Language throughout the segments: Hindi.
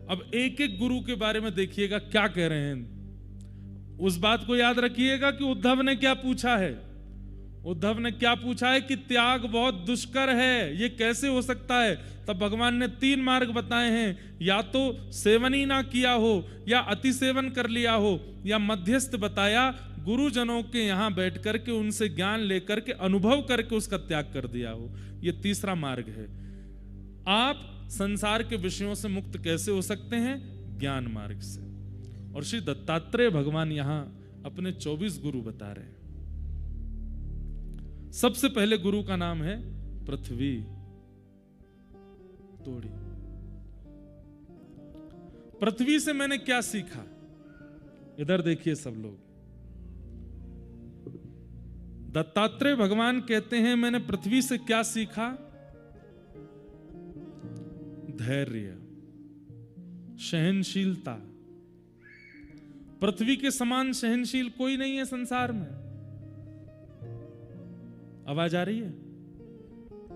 अब एक एक गुरु के बारे में देखिएगा क्या कह रहे हैं। उस बात को याद रखिएगा कि उद्धव ने क्या पूछा है। उद्धव ने क्या पूछा है कि त्याग बहुत दुष्कर है, ये कैसे हो सकता है। तब भगवान ने 3 मार्ग बताए हैं, या तो सेवन ही ना किया हो, या अति सेवन कर लिया हो, या मध्यस्थ बताया गुरुजनों के यहां बैठ करके उनसे ज्ञान लेकर के अनुभव करके उसका त्याग कर दिया हो। ये तीसरा मार्ग है। आप संसार के विषयों से मुक्त कैसे हो सकते हैं? ज्ञान मार्ग से। और श्री दत्तात्रेय भगवान यहां अपने 24 गुरु बता रहे हैं। सबसे पहले गुरु का नाम है पृथ्वी तोड़ी। पृथ्वी से मैंने क्या सीखा? इधर देखिए सब लोग। दत्तात्रेय भगवान कहते हैं मैंने पृथ्वी से क्या सीखा? धैर्य, सहनशीलता। पृथ्वी के समान सहनशील कोई नहीं है संसार में। आवाज आ रही है?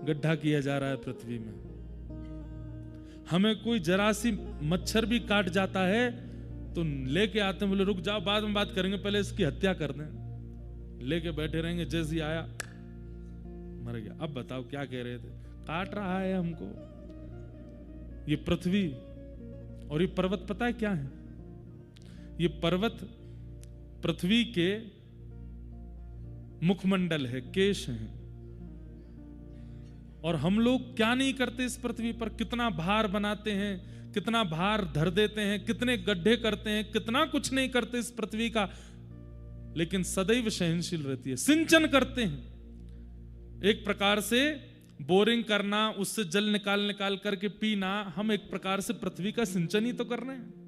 गड्ढा किया जा रहा है पृथ्वी में। हमें कोई जरा सी मच्छर भी काट जाता है तो लेके आते हैं, बोले रुक जाओ बाद में बात करेंगे, पहले इसकी हत्या कर दें। लेके बैठे रहेंगे, जैसे ही आया मर गया। अब बताओ क्या कह रहे थे? काट रहा है हमको। ये पृथ्वी और ये पर्वत पता है क्या है? ये पर्वत पृथ्वी के मुखमंडल है, केश है। और हम लोग क्या नहीं करते इस पृथ्वी पर? कितना भार बनाते हैं, कितना भार धर देते हैं, कितने गड्ढे करते हैं, कितना कुछ नहीं करते इस पृथ्वी का, लेकिन सदैव सहनशील रहती है। सिंचन करते हैं, एक प्रकार से बोरिंग करना, उससे जल निकाल निकाल करके पीना, हम एक प्रकार से पृथ्वी का सिंचन ही तो कर रहे हैं।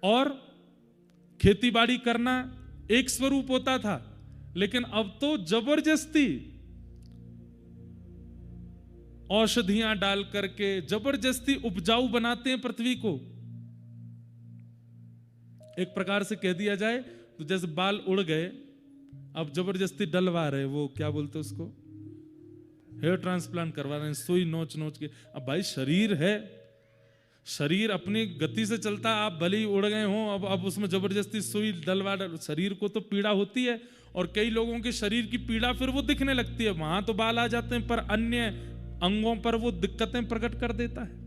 और खेतीबाड़ी करना एक स्वरूप होता था, लेकिन अब तो जबरदस्ती औषधियां डाल करके जबरदस्ती उपजाऊ बनाते हैं पृथ्वी को। एक प्रकार से कह दिया जाए तो जैसे बाल उड़ गए, अब जबरदस्ती डलवा रहे, वो क्या बोलते उसको, हेयर ट्रांसप्लांट करवा रहे हैं, सुई नोच नोच के। अब भाई शरीर है, शरीर अपनी गति से चलता, आप भले ही उड़ गए हो, अब उसमें जबरदस्ती सुई डलवा, शरीर को तो पीड़ा होती है। और कई लोगों के शरीर की पीड़ा फिर वो दिखने लगती है, वहां तो बाल आ जाते हैं पर अन्य अंगों पर वो दिक्कतें प्रकट कर देता है।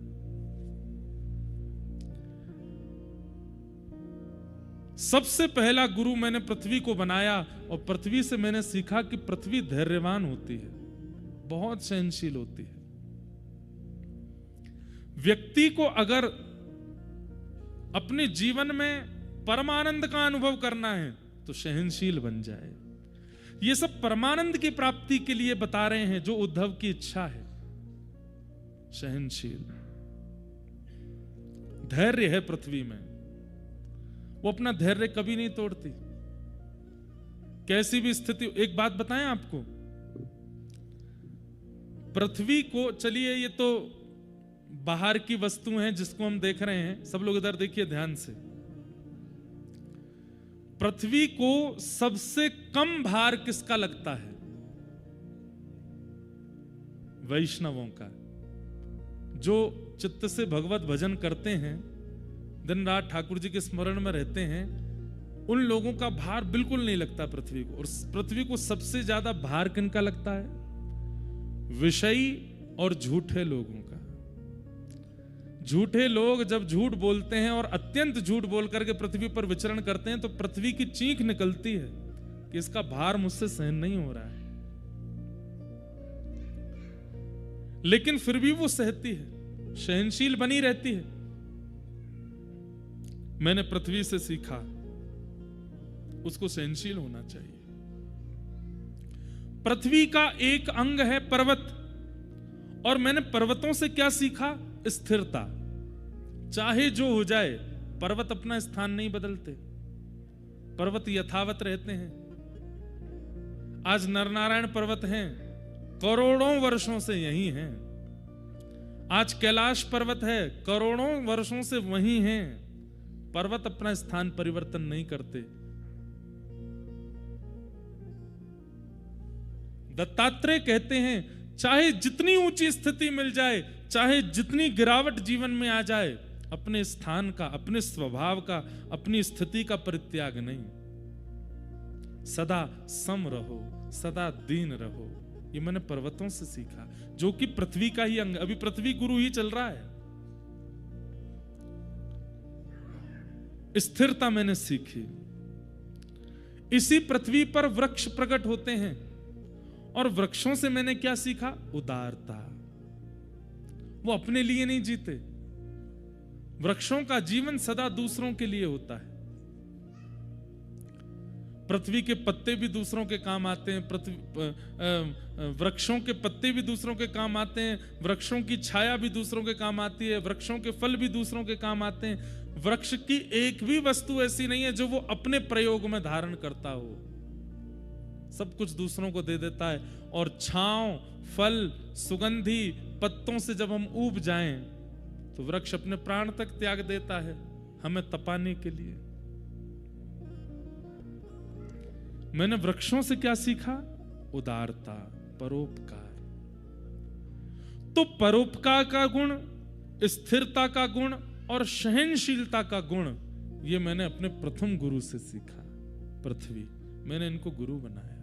सबसे पहला गुरु मैंने पृथ्वी को बनाया और पृथ्वी से मैंने सीखा कि पृथ्वी धैर्यवान होती है, बहुत सहनशील होती है। व्यक्ति को अगर अपने जीवन में परमानंद का अनुभव करना है तो सहनशील बन जाए। ये सब परमानंद की प्राप्ति के लिए बता रहे हैं, जो उद्धव की इच्छा है। सहनशील, धैर्य है पृथ्वी में, वो अपना धैर्य कभी नहीं तोड़ती, कैसी भी स्थिति। एक बात बताएं आपको, पृथ्वी को, चलिए ये तो बाहर की वस्तु हैं जिसको हम देख रहे हैं, सब लोग इधर देखिए ध्यान से। पृथ्वी को सबसे कम भार किसका लगता है? वैष्णवों का, जो चित्त से भगवत भजन करते हैं, दिन रात ठाकुर जी के स्मरण में रहते हैं, उन लोगों का भार बिल्कुल नहीं लगता पृथ्वी को। और पृथ्वी को सबसे ज्यादा भार किनका लगता है? विषयी और झूठे लोगों का। झूठे लोग जब झूठ बोलते हैं और अत्यंत झूठ बोल करके पृथ्वी पर विचरण करते हैं तो पृथ्वी की चीख निकलती है कि इसका भार मुझसे सहन नहीं हो रहा है, लेकिन फिर भी वो सहती है, सहनशील बनी रहती है। मैंने पृथ्वी से सीखा उसको सहनशील होना चाहिए। पृथ्वी का एक अंग है पर्वत, और मैंने पर्वतों से क्या सीखा? स्थिरता। चाहे जो हो जाए, पर्वत अपना स्थान नहीं बदलते, पर्वत यथावत रहते हैं। आज नरनारायण पर्वत हैं, करोड़ों वर्षों से यही हैं। आज कैलाश पर्वत है, करोड़ों वर्षों से वही हैं। पर्वत अपना स्थान परिवर्तन नहीं करते। दत्तात्रेय कहते हैं चाहे जितनी ऊंची स्थिति मिल जाए, चाहे जितनी गिरावट जीवन में आ जाए, अपने स्थान का, अपने स्वभाव का, अपनी स्थिति का परित्याग नहीं। सदा सम रहो, सदा दीन रहो। ये मैंने पर्वतों से सीखा, जो कि पृथ्वी का ही अंग, अभी पृथ्वी गुरु ही चल रहा है। स्थिरता मैंने सीखी। इसी पृथ्वी पर वृक्ष प्रकट होते हैं, और वृक्षों से मैंने क्या सीखा? उदारता। वो अपने लिए नहीं जीते, वृक्षों का जीवन सदा दूसरों के लिए होता है। पृथ्वी के पत्ते भी दूसरों के काम आते हैं, वृक्षों के पत्ते भी दूसरों के काम आते हैं, वृक्षों की छाया भी दूसरों के काम आती है, वृक्षों के फल भी दूसरों के काम आते हैं। वृक्ष की एक भी वस्तु ऐसी नहीं है जो वो अपने प्रयोग में धारण करता हो, सब कुछ दूसरों को दे देता है। और छांव, फल, सुगंधी पत्तों से जब हम ऊब जाएं तो वृक्ष अपने प्राण तक त्याग देता है हमें तपाने के लिए। मैंने वृक्षों से क्या सीखा? उदारता, परोपकार। तो परोपकार का गुण, स्थिरता का गुण और सहनशीलता का गुण, ये मैंने अपने प्रथम गुरु से सीखा, पृथ्वी। मैंने इनको गुरु बनाया।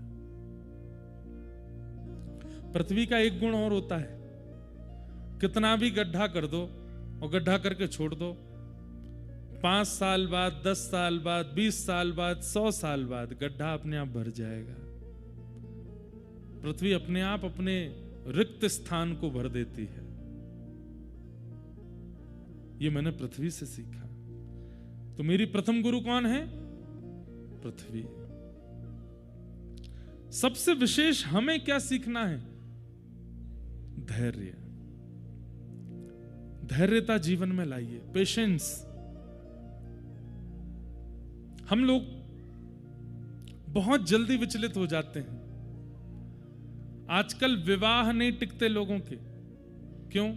पृथ्वी का एक गुण और होता है, कितना भी गड्ढा कर दो और गड्ढा करके छोड़ दो, 5 साल बाद, 10 साल बाद, 20 साल बाद, 100 साल बाद गड्ढा अपने आप भर जाएगा। पृथ्वी अपने आप अपने रिक्त स्थान को भर देती है। ये मैंने पृथ्वी से सीखा। तो मेरी प्रथम गुरु कौन है? पृथ्वी। सबसे विशेष हमें क्या सीखना है? धैर्य। धैर्यता जीवन में लाइए, पेशेंस। हम लोग बहुत जल्दी विचलित हो जाते हैं। आजकल विवाह नहीं टिकते लोगों के, क्यों?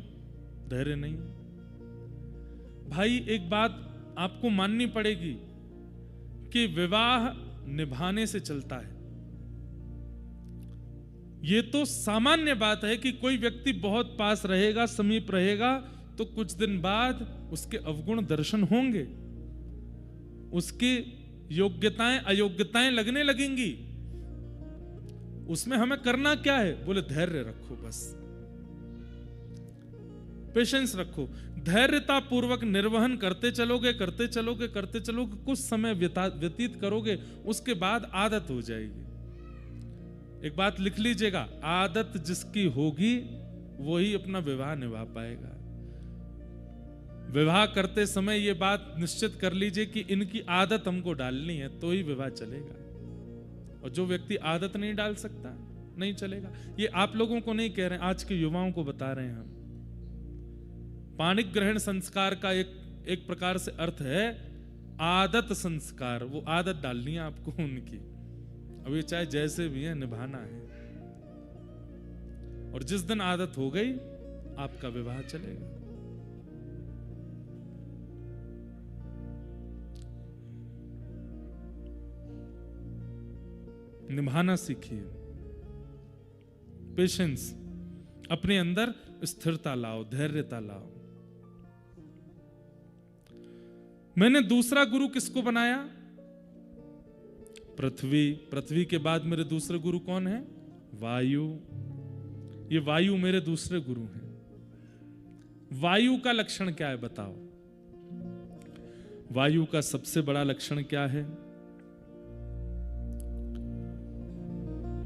धैर्य नहीं। भाई एक बात आपको माननी पड़ेगी कि विवाह निभाने से चलता है। यह तो सामान्य बात है कि कोई व्यक्ति बहुत पास रहेगा, समीप रहेगा, तो कुछ दिन बाद उसके अवगुण दर्शन होंगे, उसकी योग्यताएं अयोग्यताएं लगने लगेंगी। उसमें हमें करना क्या है? बोले धैर्य रखो, बस पेशेंस रखो। धैर्यता पूर्वक निर्वहन करते चलोगे, करते चलोगे, करते चलोगे, कुछ समय व्यतीत करोगे, उसके बाद आदत हो जाएगी। एक बात लिख लीजिएगा, आदत जिसकी होगी वही अपना विवाह निभा पाएगा। विवाह करते समय यह बात निश्चित कर लीजिए कि इनकी आदत हमको डालनी है, तो ही विवाह चलेगा। और जो व्यक्ति आदत नहीं डाल सकता, नहीं चलेगा। ये आप लोगों को नहीं कह रहे हैं, आज के युवाओं को बता रहे हैं हम। पाणिक ग्रहण संस्कार का एक प्रकार से अर्थ है आदत संस्कार। वो आदत डालनी है आपको उनकी। अब ये चाहे जैसे भी है, निभाना है। और जिस दिन आदत हो गई, आपका विवाह चलेगा। निभाना सीखिए, पेशेंस, अपने अंदर स्थिरता लाओ, धैर्यता लाओ। मैंने दूसरा गुरु किसको बनाया? पृथ्वी। पृथ्वी के बाद मेरे दूसरे गुरु कौन है? वायु। ये वायु मेरे दूसरे गुरु हैं। वायु का लक्षण क्या है बताओ? वायु का सबसे बड़ा लक्षण क्या है?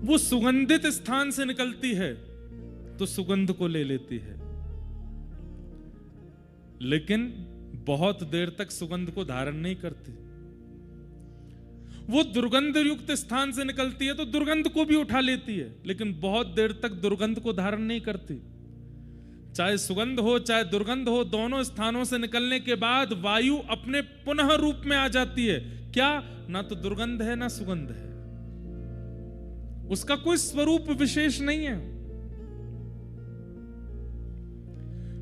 वो सुगंधित स्थान से निकलती है तो सुगंध को ले लेती है, लेकिन बहुत देर तक सुगंध को धारण नहीं करती। वो दुर्गंध युक्त स्थान से निकलती है तो दुर्गंध को भी उठा लेती है, लेकिन बहुत देर तक दुर्गंध को धारण नहीं करती। चाहे सुगंध हो चाहे दुर्गंध हो, दोनों स्थानों से निकलने के बाद वायु अपने पुनः रूप में आ जाती है। क्या? ना तो दुर्गंध है ना सुगंध है, उसका कोई स्वरूप विशेष नहीं है।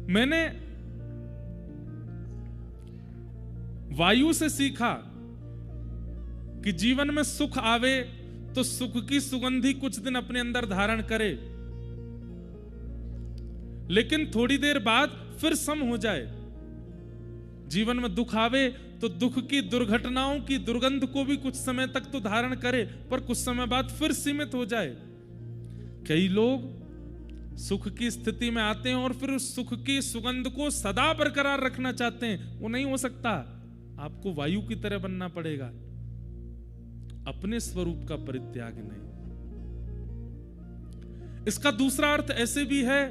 मैंने वायु से सीखा कि जीवन में सुख आवे तो सुख की सुगंधी कुछ दिन अपने अंदर धारण करे, लेकिन थोड़ी देर बाद फिर सम हो जाए। जीवन में दुख आवे तो दुख की दुर्घटनाओं की दुर्गंध को भी कुछ समय तक तो धारण करे, पर कुछ समय बाद फिर सीमित हो जाए। कई लोग सुख की स्थिति में आते हैं और फिर उस सुख की सुगंध को सदा बरकरार रखना चाहते हैं, वो नहीं हो सकता। आपको वायु की तरह बनना पड़ेगा, अपने स्वरूप का परित्याग नहीं। इसका दूसरा अर्थ ऐसे भी है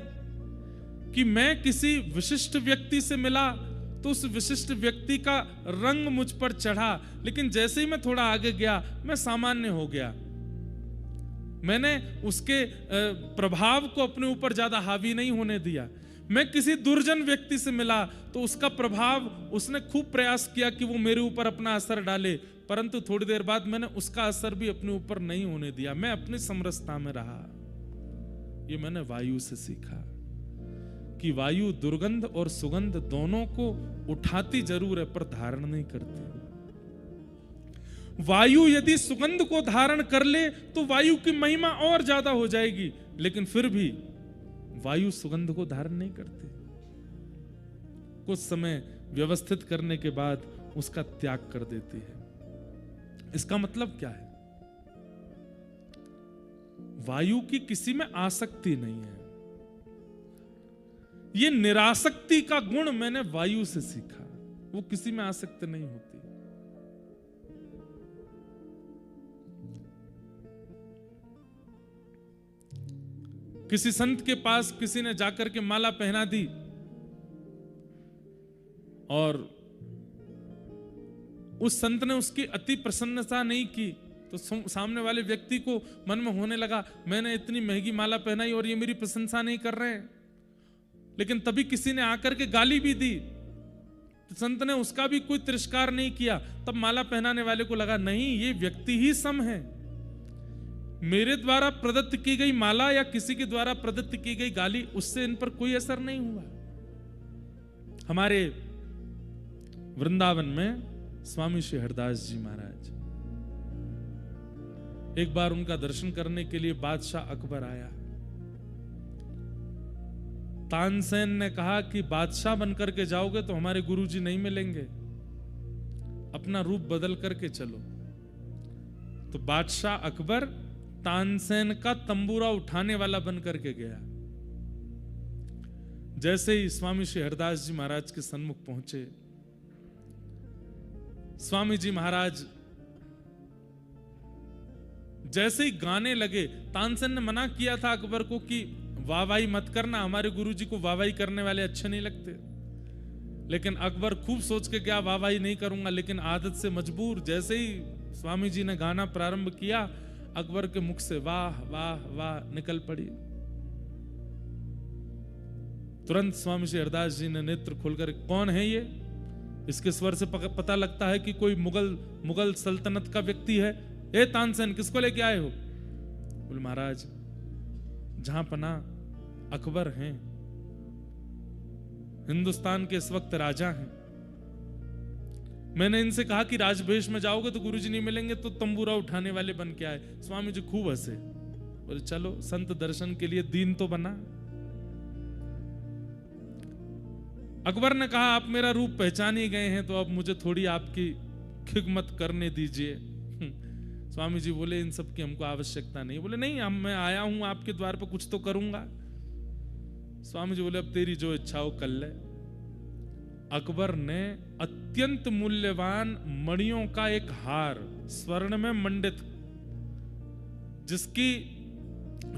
कि मैं किसी विशिष्ट व्यक्ति से मिला तो उस विशिष्ट व्यक्ति का रंग मुझ पर चढ़ा, लेकिन जैसे ही मैं थोड़ा आगे गया मैं सामान्य हो गया। मैंने उसके प्रभाव को अपने ऊपर ज्यादा हावी नहीं होने दिया। मैं किसी दुर्जन व्यक्ति से मिला तो उसका प्रभाव, उसने खूब प्रयास किया कि वो मेरे ऊपर अपना असर डाले, परंतु थोड़ी देर बाद मैंने उसका असर भी अपने ऊपर नहीं होने दिया, मैं अपनी समरसता में रहा। ये मैंने वायु से सीखा कि वायु दुर्गंध और सुगंध दोनों को उठाती जरूर है पर धारण नहीं करती। वायु यदि सुगंध को धारण कर ले तो वायु की महिमा और ज्यादा हो जाएगी, लेकिन फिर भी वायु सुगंध को धारण नहीं करती। कुछ समय व्यवस्थित करने के बाद उसका त्याग कर देती है। इसका मतलब क्या है? वायु की किसी में आसक्ति नहीं है। ये निरासक्ति का गुण मैंने वायु से सीखा, वो किसी में आसक्त नहीं होती। किसी संत के पास किसी ने जाकर के माला पहना दी और उस संत ने उसकी अति प्रसन्नता नहीं की, तो सामने वाले व्यक्ति को मन में होने लगा, मैंने इतनी महंगी माला पहनाई और ये मेरी प्रशंसा नहीं कर रहे हैं। लेकिन तभी किसी ने आकर के गाली भी दी, तो संत ने उसका भी कोई तिरस्कार नहीं किया। तब माला पहनाने वाले को लगा, नहीं, ये व्यक्ति ही सम है। मेरे द्वारा प्रदत्त की गई माला या किसी के द्वारा प्रदत्त की गई गाली, उससे इन पर कोई असर नहीं हुआ। हमारे वृंदावन में स्वामी श्री हरदास जी महाराज, एक बार उनका दर्शन करने के लिए बादशाह अकबर आया। तानसेन ने कहा कि बादशाह बनकर के जाओगे तो हमारे गुरुजी नहीं मिलेंगे, अपना रूप बदल करके चलो। तो बादशाह अकबर तानसेन का तंबूरा उठाने वाला बनकर के गया। जैसे ही स्वामी श्री हरदास जी महाराज के सन्मुख पहुंचे, स्वामी जी महाराज जैसे ही गाने लगे, तानसेन ने मना किया था अकबर को कि वाहवाही मत करना, हमारे गुरुजी को वाहवाही करने वाले अच्छे नहीं लगते। लेकिन अकबर खूब सोच के गया, वाहवाही नहीं करूंगा, लेकिन आदत से मजबूर। जैसे ही स्वामी जी ने गाना प्रारंभ किया, अकबर के मुख से वाह वाह वाह निकल पड़ी। तुरंत स्वामी श्री हरदास जी ने नेत्र खोलकर, कौन है ये? इसके स्वर से पता लगता है कि कोई मुगल सल्तनत का व्यक्ति है। ए तानसेन, किसको लेके आए हो? बोले महाराज, जहां पना अकबर हैं, हिंदुस्तान के इस वक्त राजा हैं। मैंने इनसे कहा कि राजवेश में जाओगे तो गुरुजी नहीं मिलेंगे, तो तंबूरा उठाने वाले बन के आए। स्वामी जी खूब हंसे, बोले चलो संत दर्शन के लिए दीन तो बना। अकबर ने कहा, आप मेरा रूप पहचान ही गए हैं तो अब मुझे थोड़ी आपकी खिदमत करने दीजिए। स्वामी जी बोले, इन सब की हमको आवश्यकता नहीं। बोले नहीं, मैं आया हूं आपके द्वार पर, कुछ तो करूंगा। स्वामी जी बोले, अब तेरी जो इच्छा हो कर ले। अकबर ने अत्यंत मूल्यवान मणियों का एक हार, स्वर्ण में मंडित,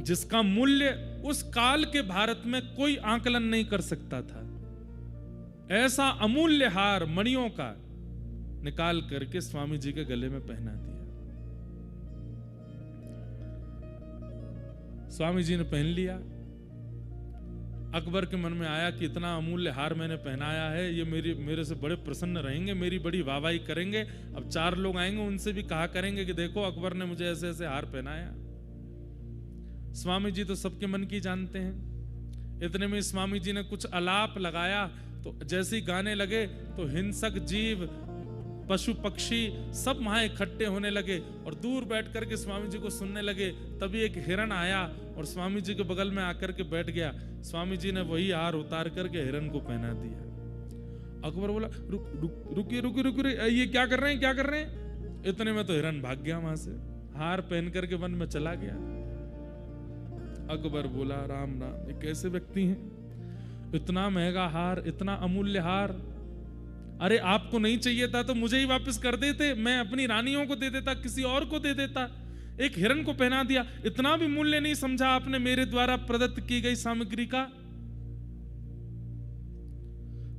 जिसका मूल्य उस काल के भारत में कोई आकलन नहीं कर सकता था, ऐसा अमूल्य हार मणियों का निकाल करके स्वामी जी के गले में पहना दिया। स्वामी जी ने पहन लिया। अकबर के मन में आया कि इतना अमूल्य हार मैंने पहनाया है, ये मेरे से बड़े प्रसन्न रहेंगे, मेरी बड़ी वाहवाही करेंगे। अब 4 लोग आएंगे, उनसे भी कहा करेंगे कि देखो अकबर ने मुझे ऐसे ऐसे हार पहनाया। स्वामी जी तो सबके मन की जानते हैं। इतने में स्वामी जी ने कुछ अलाप लगाया, तो जैसे ही गाने लगे तो हिंसक जीव, पशु पक्षी सब वहां इकट्ठे होने लगे और दूर बैठ करके स्वामी जी को सुनने लगे। तभी एक हिरण आया और स्वामी जी के बगल में आकर के बैठ गया। स्वामी जी ने वही हार उतार करके हिरन को पहना दिया। अकबर बोला रुकिए, ये क्या कर रहे हैं, क्या कर रहे हैं? इतने में तो हिरन भाग गया वहां से, हार पहन करके वन में चला गया। अकबर बोला राम राम, ये कैसे व्यक्ति हैं? इतना महंगा हार, इतना अमूल्य हार, अरे आपको नहीं चाहिए था तो मुझे ही वापस कर देते, मैं अपनी रानियों को दे देता, किसी और को दे देता। एक हिरन को पहना दिया, इतना भी मूल्य नहीं समझा आपने मेरे द्वारा प्रदत्त की गई सामग्री का?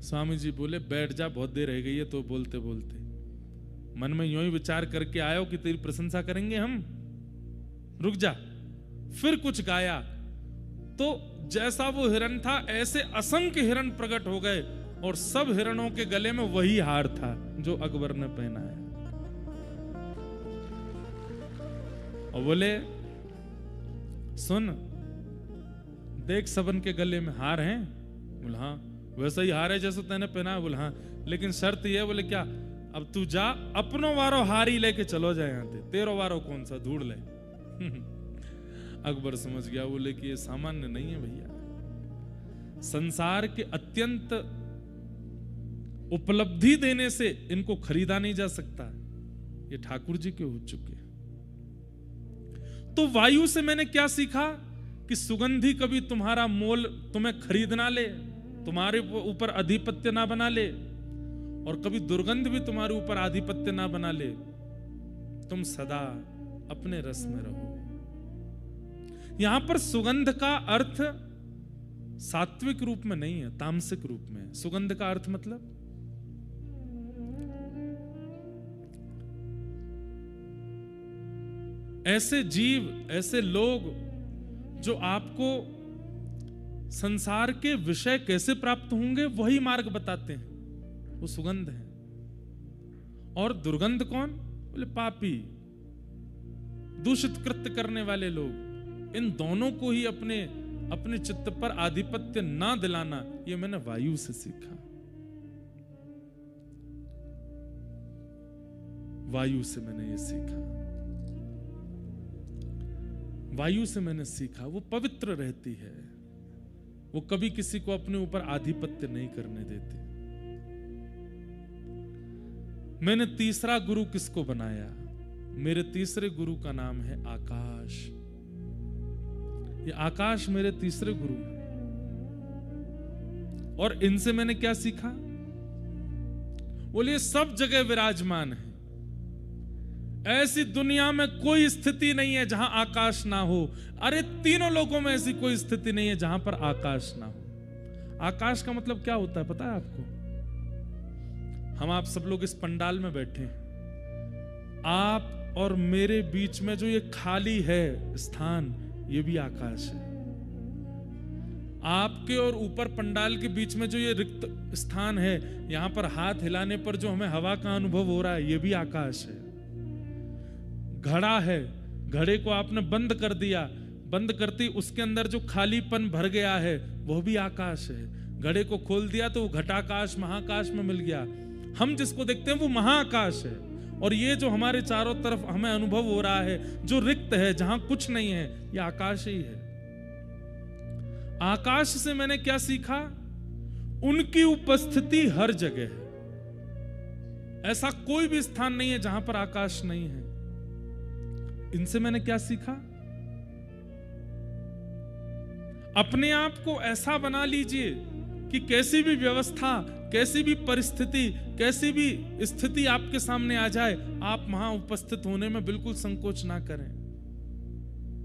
स्वामी जी बोले बैठ जा, बहुत देर रह गई है तो बोलते बोलते। मन में यूं ही विचार करके आयो कि तेरी प्रशंसा करेंगे हम, रुक जा। फिर कुछ गाया तो जैसा वो हिरन था ऐसे असंख्य हिरन प्रकट हो गए और सब हिरणों के गले में वही हार था जो अकबर ने पहनाया। और बोले सुन देख, सबन के गले में हार हैं? बोले हाँ, वैसा ही हार है जैसे तैने पहना है। बोले हाँ, लेकिन शर्त ये। बोले क्या? अब तू जा, अपनो वारो हारी लेके चलो जाए यहां से, तेरो वारो कौन सा ढूंढ ले। अकबर समझ गया, बोले कि ये सामान्य नहीं है भैया, संसार के अत्यंत उपलब्धि देने से इनको खरीदा नहीं जा सकता, ये ठाकुर जी के हो चुके। तो वायु से मैंने क्या सीखा कि सुगंधी कभी तुम्हारा मोल तुम्हें खरीद ना ले, तुम्हारे ऊपर आधिपत्य ना बना ले, और कभी दुर्गंध भी तुम्हारे ऊपर आधिपत्य ना बना ले। तुम सदा अपने रस में रहो। यहां पर सुगंध का अर्थ सात्विक रूप में नहीं है, तामसिक रूप में। सुगंध का अर्थ मतलब ऐसे जीव, ऐसे लोग जो आपको संसार के विषय कैसे प्राप्त होंगे वही मार्ग बताते हैं, वो सुगंध है। और दुर्गंध कौन? बोले पापी, दूषित कृत्य करने वाले लोग। इन दोनों को ही अपने चित्त पर आधिपत्य ना दिलाना, ये मैंने वायु से सीखा। वायु से मैंने ये सीखा, वायु से मैंने सीखा वो पवित्र रहती है, वो कभी किसी को अपने ऊपर आधिपत्य नहीं करने देती। मैंने तीसरा गुरु किसको बनाया? मेरे तीसरे गुरु का नाम है आकाश। ये आकाश मेरे तीसरे गुरु हैं। और इनसे मैंने क्या सीखा? बोले सब जगह विराजमान है, ऐसी दुनिया में कोई स्थिति नहीं है जहां आकाश ना हो। अरे तीनों लोगों में ऐसी कोई स्थिति नहीं है जहां पर आकाश ना हो। आकाश का मतलब क्या होता है पता है आपको? हम आप सब लोग इस पंडाल में बैठे हैं, आप और मेरे बीच में जो ये खाली है स्थान, ये भी आकाश है। आपके और ऊपर पंडाल के बीच में जो ये रिक्त स्थान है, यहां पर हाथ हिलाने पर जो हमें हवा का अनुभव हो रहा है, ये भी आकाश है। घड़ा है, घड़े को आपने बंद कर दिया, बंद करते उसके अंदर जो खालीपन भर गया है वह भी आकाश है। घड़े को खोल दिया तो वो घटाकाश महाकाश में मिल गया। हम जिसको देखते हैं वो महाआकाश है। और ये जो हमारे चारों तरफ हमें अनुभव हो रहा है, जो रिक्त है, जहां कुछ नहीं है, ये आकाश ही है। आकाश से मैंने क्या सीखा? उनकी उपस्थिति हर जगह है। ऐसा कोई भी स्थान नहीं है जहां पर आकाश नहीं है। इनसे मैंने क्या सीखा? अपने आप को ऐसा बना लीजिए कि कैसी भी व्यवस्था, कैसी भी परिस्थिति, कैसी भी स्थिति आपके सामने आ जाए, आप वहां उपस्थित होने में बिल्कुल संकोच ना करें।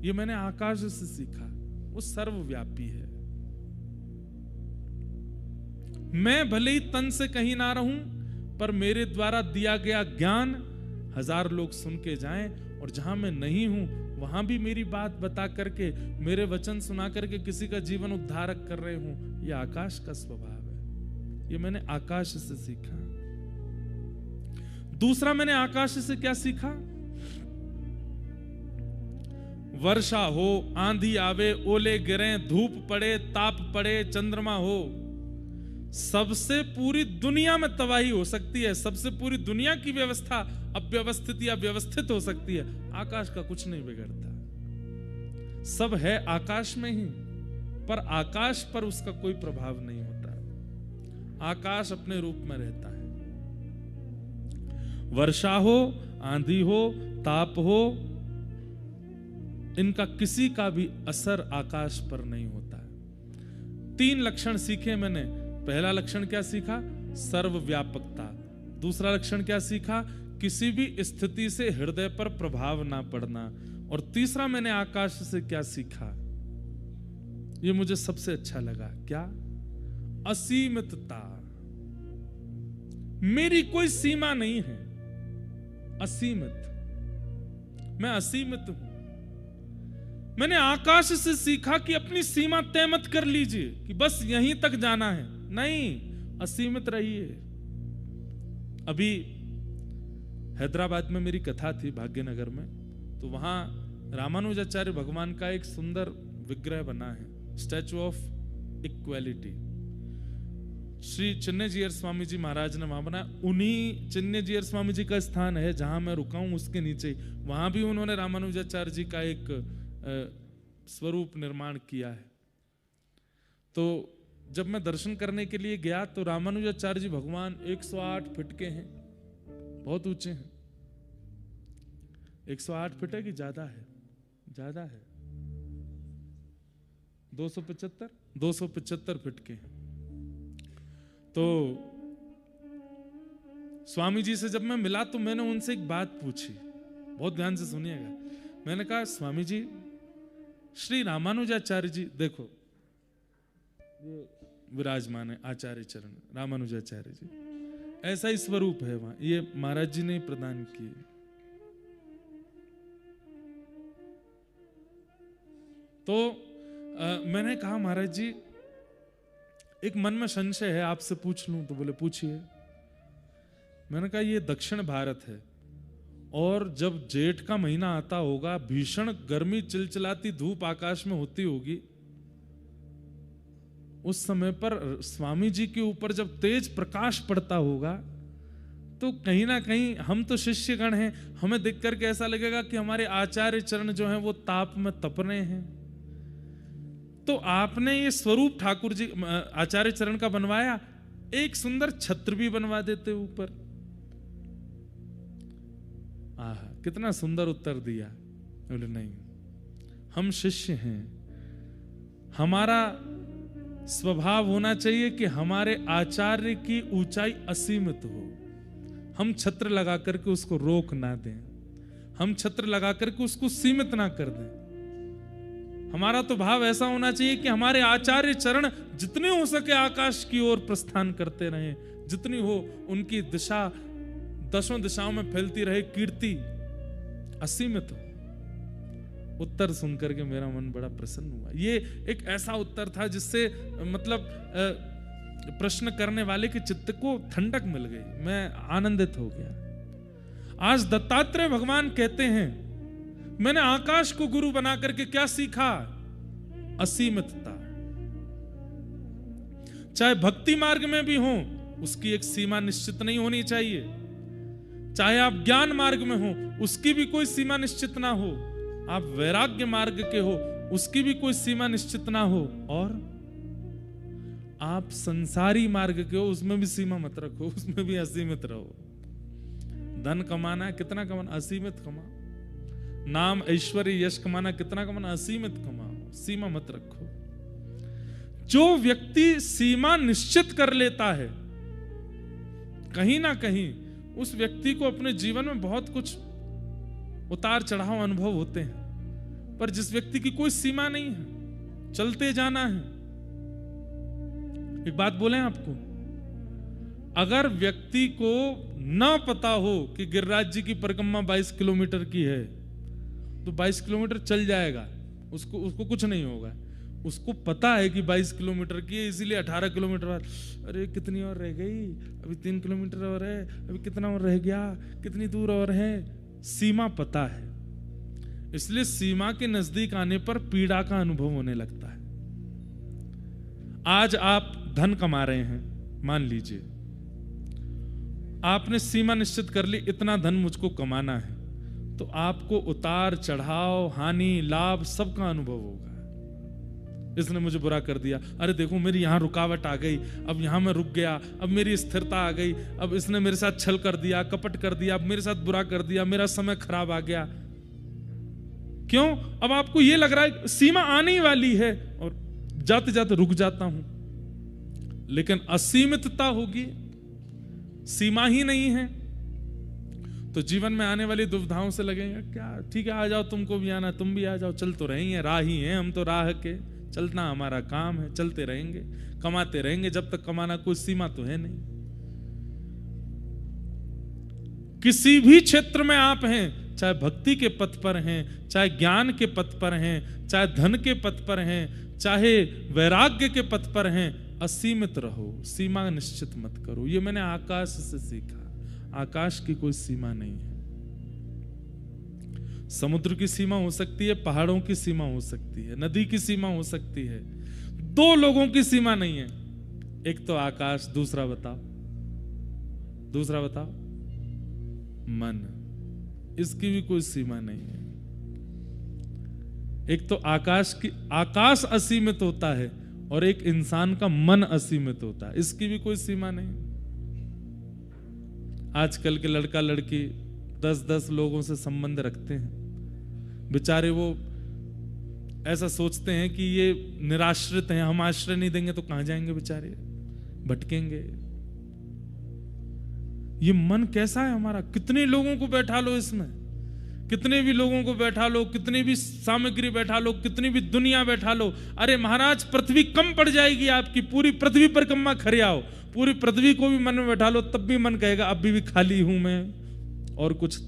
ये मैंने आकाश से सीखा, वो सर्वव्यापी है। मैं भले ही तन से कहीं ना रहूं, पर मेरे द्वारा दिया गया ज्ञान 1000 लोग सुन के जाएं, और जहां मैं नहीं हूं वहां भी मेरी बात बता करके, मेरे वचन सुना करके किसी का जीवन उद्धारक कर रहे हूं। यह आकाश का स्वभाव है। ये मैंने आकाश से सीखा। दूसरा मैंने आकाश से क्या सीखा? वर्षा हो, आंधी आवे, ओले गिरें, धूप पड़े, ताप पड़े, चंद्रमा हो, सबसे पूरी दुनिया में तबाही हो सकती है, सबसे पूरी दुनिया की व्यवस्था अव्यवस्थित या व्यवस्थित हो सकती है। आकाश का कुछ नहीं बिगड़ता, सब है आकाश में ही। पर आकाश पर उसका कोई प्रभाव नहीं होता। आकाश अपने रूप में रहता है। वर्षा हो, आंधी हो, ताप हो, इनका किसी का भी असर आकाश पर नहीं होता है। 3 लक्षण सीखे मैंने। पहला लक्षण क्या सीखा? सर्वव्यापकता। दूसरा लक्षण क्या सीखा? किसी भी स्थिति से हृदय पर प्रभाव ना पड़ना। और तीसरा मैंने आकाश से क्या सीखा, ये मुझे सबसे अच्छा लगा। क्या? असीमितता। मेरी कोई सीमा नहीं है, असीमित। मैं असीमित हूं। मैंने आकाश से सीखा कि अपनी सीमा तय मत कर लीजिए कि बस यहीं तक जाना है। नहीं, असीमित रहिए। अभी हैदराबाद में मेरी कथा थी, भाग्यनगर में, तो वहां रामानुजाचार्य भगवान का एक सुंदर विग्रह बना है, statue of equality. Shri चिन्मयजीयर Swami ji महाराज ने वहां बनाया। उन्हीं चिन्मयजीयर स्वामी जी का स्थान है जहां मैं रुका हूं, उसके नीचे वहां भी उन्होंने रामानुजाचार्य जी का एक स्वरूप निर्माण किया है। तो जब मैं दर्शन करने के लिए गया तो रामानुजाचार्य जी भगवान 108 फीट के हैं, बहुत ऊंचे हैं। 108 फीट है कि ज्यादा है? ज्यादा है। 275 फीट के हैं। तो स्वामी जी से जब मैं मिला तो मैंने उनसे एक बात पूछी, बहुत ध्यान से सुनिएगा। मैंने कहा, स्वामी जी, श्री रामानुजाचार्य जी, देखो ये विराजमान है आचार्य चरण रामानुजाचार्य जी, ऐसा ही स्वरूप है वहां, ये महाराज जी ने प्रदान किए। तो मैंने कहा, महाराज जी एक मन में संशय है, आपसे पूछ लूं? तो बोले पूछिए। मैंने कहा, ये दक्षिण भारत है और जब जेठ का महीना आता होगा, भीषण गर्मी, चिलचिलाती धूप आकाश में होती होगी, उस समय पर स्वामी जी के ऊपर जब तेज प्रकाश पड़ता होगा तो कहीं ना कहीं हम तो शिष्यगण हैं, हमें देख करके ऐसा लगेगा कि हमारे आचार्य चरण जो हैं वो ताप में तप रहे हैं। तो आपने ये स्वरूप ठाकुर जी आचार्य चरण का बनवाया, एक सुंदर छत्र भी बनवा देते ऊपर। आहा, कितना सुंदर उत्तर दिया। बोले नहीं, हम शिष्य हैं, हमारा स्वभाव होना चाहिए कि हमारे आचार्य की ऊंचाई असीमित हो। हम छत्र लगा करके उसको रोक ना दें, हम छत्र लगा करके उसको सीमित ना कर दें। हमारा तो भाव ऐसा होना चाहिए कि हमारे आचार्य चरण जितने हो सके आकाश की ओर प्रस्थान करते रहें, जितनी हो उनकी दिशा दसों दिशाओं में फैलती रहे, कीर्ति असीमित हो। उत्तर सुनकर के मेरा मन बड़ा प्रसन्न हुआ। ये एक ऐसा उत्तर था जिससे मतलब प्रश्न करने वाले के चित्त को ठंडक मिल गई, मैं आनंदित हो गया। आज दत्तात्रेय भगवान कहते हैं, मैंने आकाश को गुरु बना करके क्या सीखा? असीमितता। चाहे भक्ति मार्ग में भी हो, उसकी एक सीमा निश्चित नहीं होनी चाहिए। चाहे आप ज्ञान मार्ग में हो, उसकी भी कोई सीमा निश्चित ना हो। आप वैराग्य मार्ग के हो, उसकी भी कोई सीमा निश्चित ना हो। और आप संसारी मार्ग के हो, उसमें भी सीमा मत रखो, उसमें भी असीमित रहो। धन कमाना है, कितना कमाना? असीमित कमाओ। नाम ऐश्वर्य यश कमाना, कितना कमाना? असीमित कमाओ, सीमा मत रखो। जो व्यक्ति सीमा निश्चित कर लेता है, कहीं ना कहीं उस व्यक्ति को अपने जीवन में बहुत कुछ उतार चढ़ाव अनुभव होते हैं। पर जिस व्यक्ति की कोई सीमा नहीं है, चलते जाना है। एक बात बोलें आपको, अगर व्यक्ति को ना पता हो कि गिरिराज जी की परिक्रमा 22 किलोमीटर की है, तो 22 किलोमीटर चल जाएगा, उसको कुछ नहीं होगा। उसको पता है कि 22 किलोमीटर की है, इसीलिए 18 किलोमीटर बाद, अरे कितनी और रह गई, अभी 3 किलोमीटर और है, अभी कितना और रह गया, कितनी दूर और है। सीमा पता है, इसलिए सीमा के नजदीक आने पर पीड़ा का अनुभव होने लगता है। आज आप धन कमा रहे हैं, मान लीजिए आपने सीमा निश्चित कर ली, इतना धन मुझको कमाना है, तो आपको उतार चढ़ाव, हानि, लाभ सबका अनुभव होगा। इसने मुझे बुरा कर दिया, अरे देखो मेरी यहाँ रुकावट आ गई, अब यहाँ मैं रुक गया, अब मेरी स्थिरता आ गई, अब इसने मेरे साथ छल कर दिया, कपट कर दिया, अब मेरे साथ बुरा कर दिया, मेरा समय खराब आ गया। क्यों? अब आपको ये लग रहा है सीमा आने ही वाली है और जाते जाते रुक जाता हूं, लेकिन असीमितता होगी, सीमा ही नहीं है, तो जीवन में आने वाली दुविधाओं से लगेगा क्या ठीक है, आ जाओ, तुमको भी आना, तुम भी आ जाओ, चल तो रहेंगे, राह ही है, हम तो राह के, चलना हमारा काम है, चलते रहेंगे, कमाते रहेंगे, जब तक कमाना, कोई सीमा तो है नहीं। किसी भी क्षेत्र में आप हैं, चाहे भक्ति के पथ पर हैं, चाहे ज्ञान के पथ पर हैं, चाहे धन के पथ पर हैं, चाहे वैराग्य के पथ पर हैं, असीमित रहो, सीमा निश्चित मत करो। ये मैंने आकाश से सीखा, आकाश की कोई सीमा नहीं है। समुद्र की सीमा हो सकती है, पहाड़ों की सीमा हो सकती है, नदी की सीमा हो सकती है, दो लोगों की सीमा नहीं है, एक तो आकाश, दूसरा बताओ मन, इसकी भी कोई सीमा नहीं है। एक तो आकाश असीमित होता है और एक इंसान का मन असीमित होता है, इसकी भी कोई सीमा नहीं। आजकल के लड़का लड़की 10-10 लोगों से संबंध रखते हैं, बेचारे वो ऐसा सोचते हैं कि ये निराश्रित हैं, हम आश्रय नहीं देंगे तो कहां जाएंगे, बेचारे भटकेंगे। ये मन कैसा है हमारा, कितने लोगों को बैठा लो इसमें, कितने भी लोगों को बैठा लो, कितनी भी सामग्री बैठा लो, कितनी भी दुनिया बैठा लो, अरे महाराज पृथ्वी कम पड़ जाएगी आपकी, पूरी पृथ्वी परिक्रमा खड़े आओ, पूरी पृथ्वी को भी मन में बैठा लो, तब भी मन कहेगा अभी भी खाली हूं मैं और कुछ।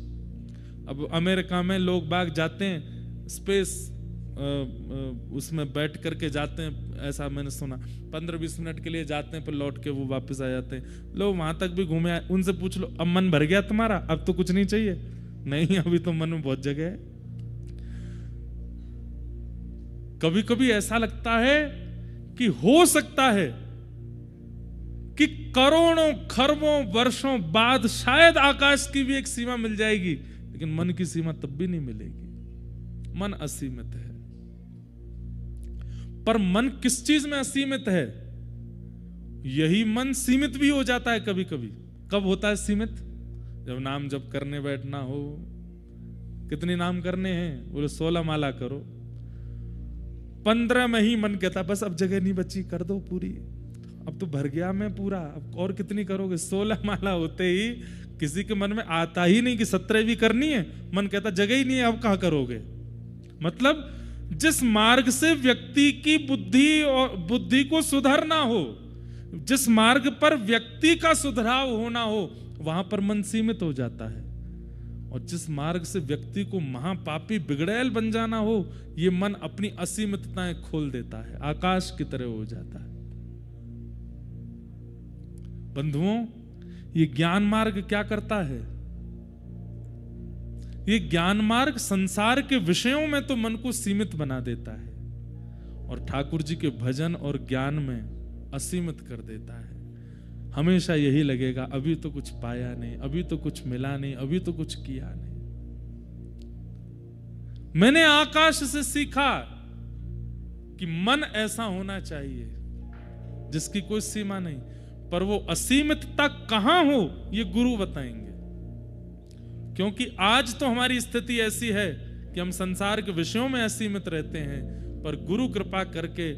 अब अमेरिका में लोग बाग जाते हैं स्पेस उसमें बैठ करके जाते हैं, ऐसा मैंने सुना, 15-20 मिनट के लिए जाते हैं, फिर लौट के वो वापस आ जाते हैं। लोग वहां तक भी घूमे आए, उनसे पूछ लो अब मन भर गया तुम्हारा, अब तो कुछ नहीं चाहिए? नहीं, अभी तो मन में बहुत जगह है। कभी कभी ऐसा लगता है कि हो सकता है कि करोड़ों खरबों वर्षों बाद शायद आकाश की भी एक सीमा मिल जाएगी, लेकिन मन की सीमा तब भी नहीं मिलेगी। मन असीमित है। पर मन किस चीज में असीमित है? यही मन सीमित भी हो जाता है कभी कभी। कब होता है सीमित? जब नाम जप करने बैठना हो। कितने नाम करने हैं? बोले 16 माला करो। 15 में ही मन कहता बस अब जगह नहीं बची, कर दो पूरी, अब तो भर गया मैं पूरा, अब और कितनी करोगे? 16 माला होते ही किसी के मन में आता ही नहीं कि 17 भी करनी है, मन कहता जगह ही नहीं है, अब कहां करोगे? मतलब जिस मार्ग से व्यक्ति की बुद्धि को सुधारना हो, जिस मार्ग पर व्यक्ति का सुधराव होना हो, वहां पर मन सीमित हो जाता है। और जिस मार्ग से व्यक्ति को महापापी बिगड़ैल बन जाना हो, यह मन अपनी असीमितताएं खोल देता है, आकाश की तरह हो जाता है। बंधुओं, ये ज्ञान मार्ग क्या करता है? ये ज्ञान मार्ग संसार के विषयों में तो मन को सीमित बना देता है और ठाकुर जी के भजन और ज्ञान में असीमित कर देता है। हमेशा यही लगेगा अभी तो कुछ पाया नहीं, अभी तो कुछ मिला नहीं, अभी तो कुछ किया नहीं। मैंने आकाश से सीखा कि मन ऐसा होना चाहिए जिसकी कोई सीमा नहीं, पर वो असीमितता कहां हो ये गुरु बताएंगे। क्योंकि आज तो हमारी स्थिति ऐसी है कि हम संसार के विषयों में असीमित रहते हैं, पर गुरु कृपा करके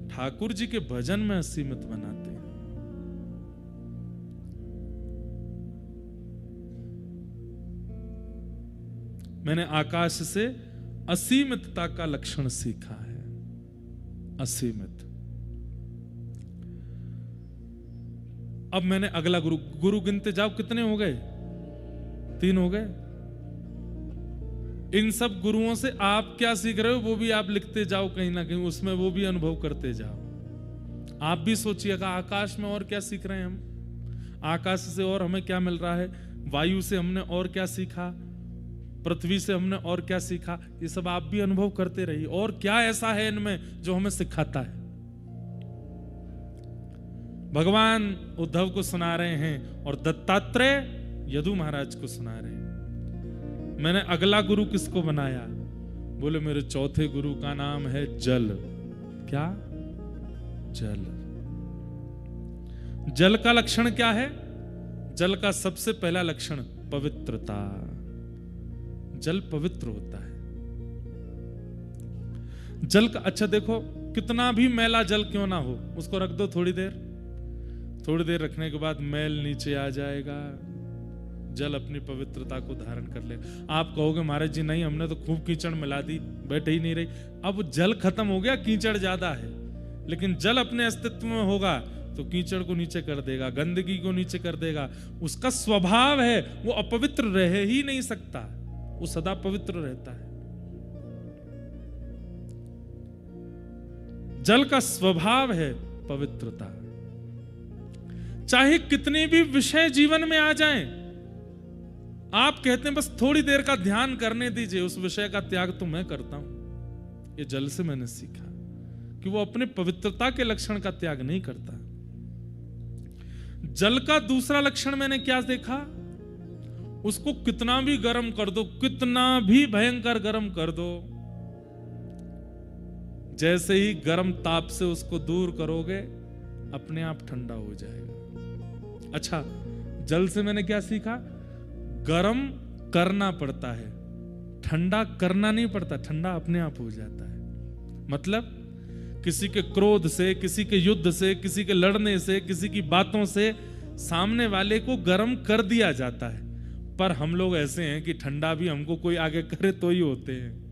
ठाकुर जी के भजन में असीमित बनाते हैं। मैंने आकाश से असीमितता का लक्षण सीखा है। असीमित। अब मैंने अगला गुरु गिनते जाओ, कितने हो गए? 3 हो गए। इन सब गुरुओं से आप क्या सीख रहे हो वो भी आप लिखते जाओ कहीं ना कहीं, उसमें वो भी अनुभव करते जाओ। आप भी सोचिएगा आकाश में और क्या सीख रहे हैं हम, आकाश से और हमें क्या मिल रहा है, वायु से हमने और क्या सीखा, पृथ्वी से हमने और क्या सीखा। ये सब आप भी अनुभव करते रहिए। और क्या ऐसा है इनमें जो हमें सिखाता है? भगवान उद्धव को सुना रहे हैं और दत्तात्रेय यदु महाराज को सुना रहे हैं। मैंने अगला गुरु किसको बनाया? बोले मेरे चौथे गुरु का नाम है जल। क्या? जल। जल का लक्षण क्या है? जल का सबसे पहला लक्षण पवित्रता। जल पवित्र होता है। जल का, अच्छा देखो, कितना भी मैला जल क्यों ना हो, उसको रख दो थोड़ी देर रखने के बाद मैल नीचे आ जाएगा, जल अपनी पवित्रता को धारण कर ले। आप कहोगे महाराज जी नहीं, हमने तो खूब कीचड़ मिला दी, बैठ ही नहीं रही। अब जल खत्म हो गया, कीचड़ ज्यादा है, लेकिन जल अपने अस्तित्व में होगा तो कीचड़ को नीचे कर देगा, गंदगी को नीचे कर देगा। उसका स्वभाव है, वो अपवित्र रह ही नहीं सकता, वो सदा पवित्र रहता है। जल का स्वभाव है पवित्रता। चाहे कितने भी विषय जीवन में आ जाएं, आप कहते हैं बस थोड़ी देर का ध्यान करने दीजिए, उस विषय का त्याग तो मैं करता हूं। ये जल से मैंने सीखा कि वो अपने पवित्रता के लक्षण का त्याग नहीं करता। जल का दूसरा लक्षण मैंने क्या देखा? उसको कितना भी गर्म कर दो, कितना भी भयंकर गर्म कर दो, जैसे ही गर्म ताप से उसको दूर करोगे अपने आप ठंडा हो जाएगा। अच्छा, जल से मैंने क्या सीखा? गर्म करना पड़ता है, ठंडा करना नहीं पड़ता, ठंडा अपने आप हो जाता है। मतलब किसी के क्रोध से, किसी के युद्ध से, किसी के लड़ने से, किसी की बातों से सामने वाले को गर्म कर दिया जाता है। पर हम लोग ऐसे हैं कि ठंडा भी हमको कोई आगे करे तो ही होते हैं।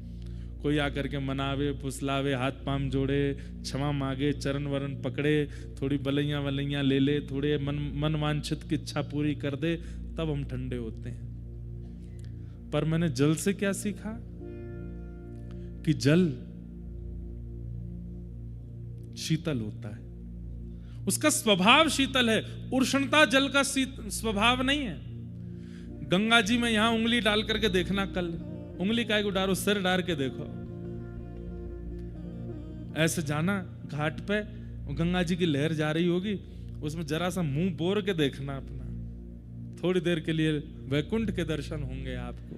कोई आकर के मनावे, फुसलावे, हाथ पांव जोड़े, क्षमा मांगे, चरण वरण पकड़े, थोड़ी बलैया वलैया ले ले, थोड़े मन वांछित की इच्छा पूरी कर दे, तब हम ठंडे होते हैं। पर मैंने जल से क्या सीखा? कि जल शीतल होता है, उसका स्वभाव शीतल है। उष्णता जल का स्वभाव नहीं है। गंगा जी में यहां उंगली डाल करके देखना, कल उंगली काय को डालो, सिर डाल के देखो, ऐसे जाना घाट पे, गंगा जी की लहर जा रही होगी, उसमें जरा सा मुंह बोर के देखना अपना, थोड़ी देर के लिए वैकुंठ के दर्शन होंगे आपको।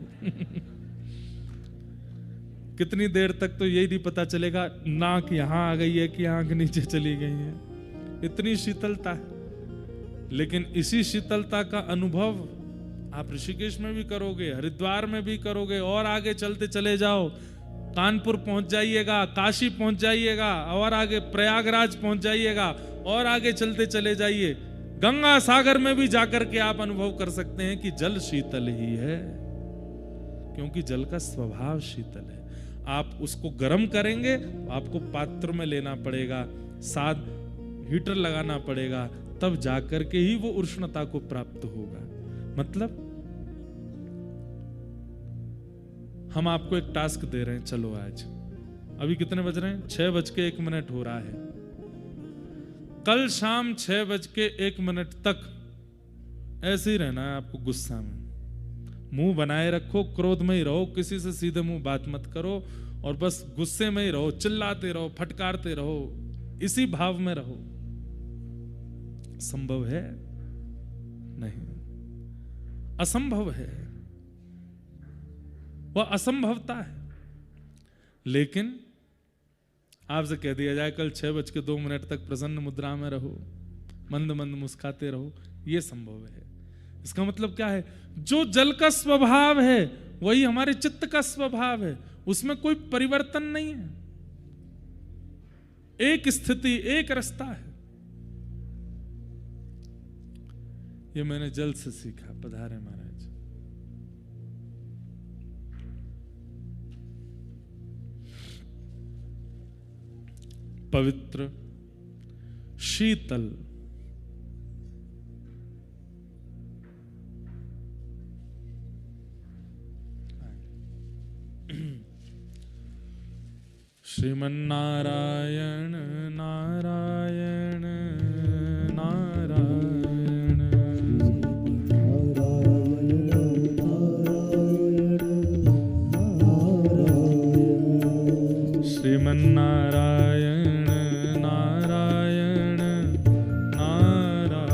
कितनी देर तक तो यही नहीं पता चलेगा नाक यहां आ गई है कि आंख नीचे चली गई है, इतनी शीतलता है। लेकिन इसी शीतलता का अनुभव आप ऋषिकेश में भी करोगे, हरिद्वार में भी करोगे, और आगे चलते चले जाओ, कानपुर पहुंच जाइएगा, काशी पहुंच जाइएगा, और आगे प्रयागराज पहुंच जाइएगा, और आगे चलते चले जाइए, गंगा सागर में भी जाकर के आप अनुभव कर सकते हैं कि जल शीतल ही है, क्योंकि जल का स्वभाव शीतल है। आप उसको गर्म करेंगे तो आपको पात्र में लेना पड़ेगा, साथ हीटर लगाना पड़ेगा, तब जाकर के ही वो उष्णता को प्राप्त होगा। मतलब हम आपको एक टास्क दे रहे हैं, चलो आज, अभी कितने बज रहे हैं? 6:01 हो रहा है। कल शाम 6:01 तक ऐसे ही रहना है आपको, गुस्सा में मुंह बनाए रखो, क्रोध में ही रहो, किसी से सीधे मुंह बात मत करो, और बस गुस्से में ही रहो, चिल्लाते रहो, फटकारते रहो, इसी भाव में रहो। संभव है? नहीं, असंभव है, वह असंभवता है। लेकिन आपसे कह दिया जाए कल 6:02 तक प्रसन्न मुद्रा में रहो, मंद मंद मुस्काते रहो, यह संभव है। इसका मतलब क्या है? जो जल का स्वभाव है वही हमारे चित्त का स्वभाव है, उसमें कोई परिवर्तन नहीं है, एक स्थिति, एक रास्ता है। ये मैंने जल से सीखा। पधारे महाराज। पवित्र, शीतल, श्रीमन्नारायण नारायण नारायण, श्रीमन्नारायण नारायण नारायण,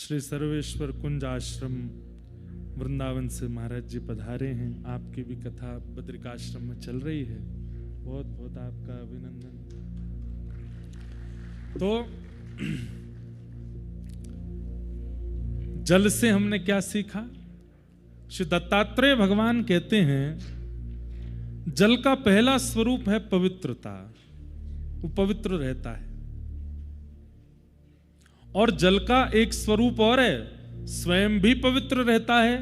श्री सर्वेश्वर कुंज आश्रम वृंदावन से महाराज जी पधारे हैं। आपकी भी कथा बद्रिकाश्रम में चल रही है। बहुत बहुत आपका अभिनंदन। तो जल से हमने क्या सीखा? श्री दत्तात्रेय भगवान कहते हैं जल का पहला स्वरूप है पवित्रता। वो पवित्र रहता है। और जल का एक स्वरूप और है, स्वयं भी पवित्र रहता है